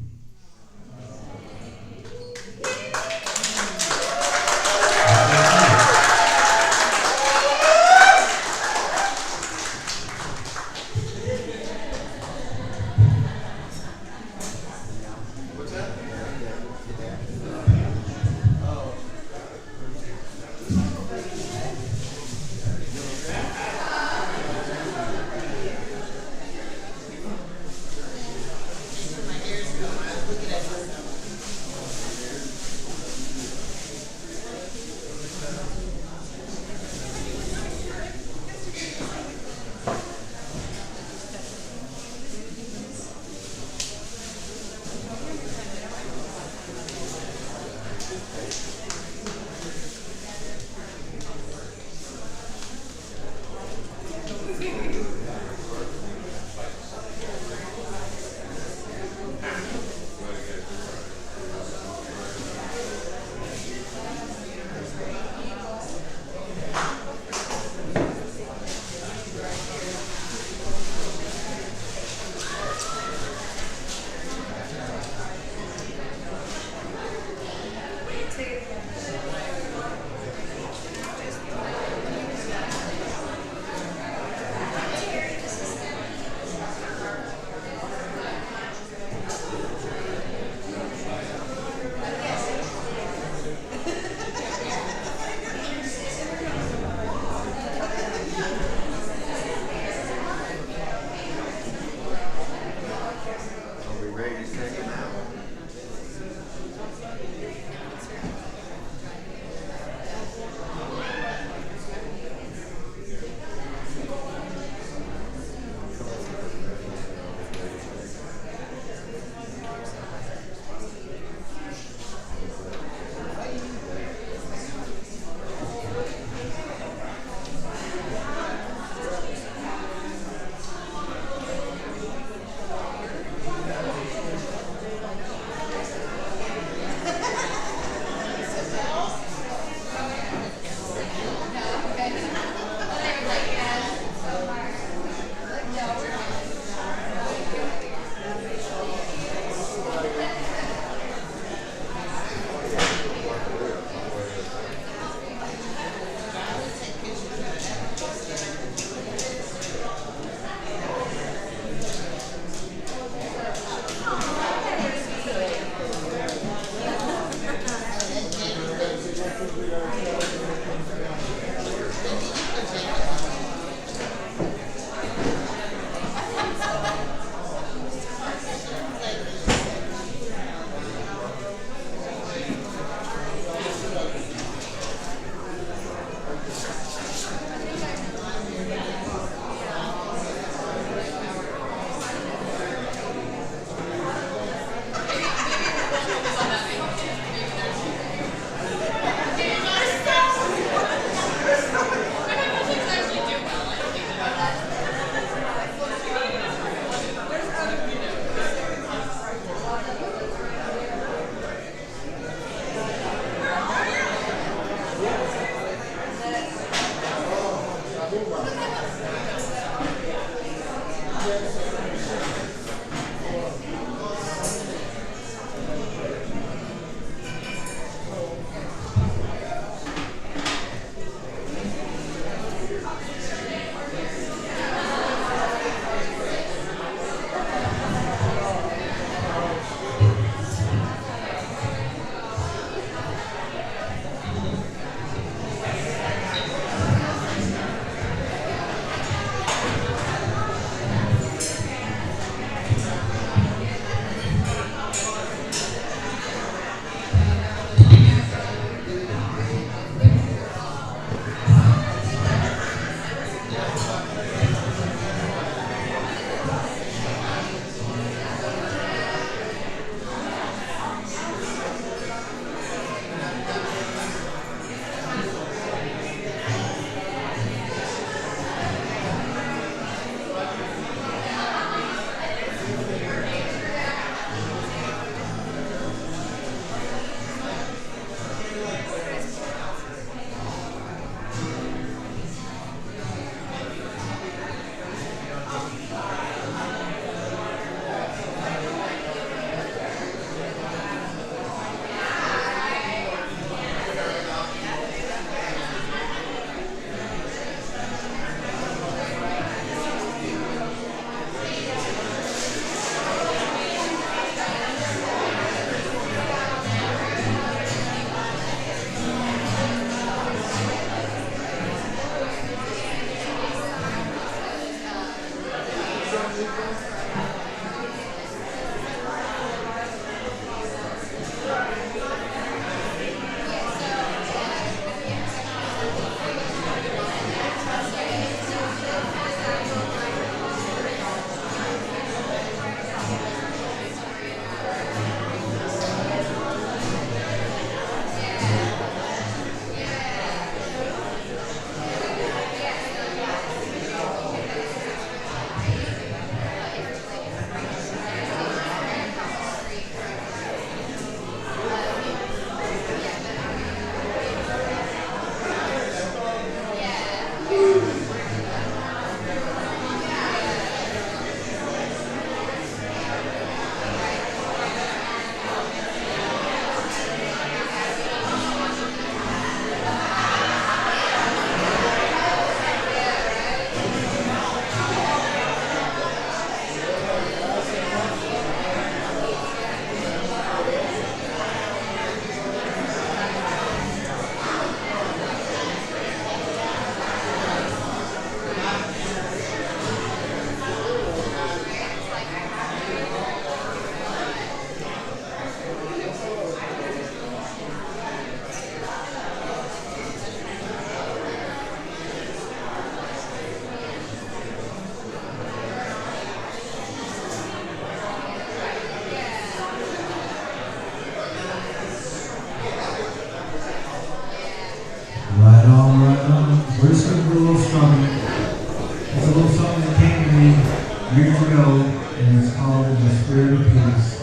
years ago, and it's called The Spirit of Peace.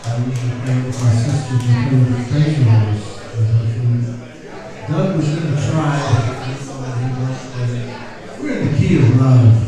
I used to play with my sisters and play with the treasure horse. Doug was in the tribe. We're in the key of love.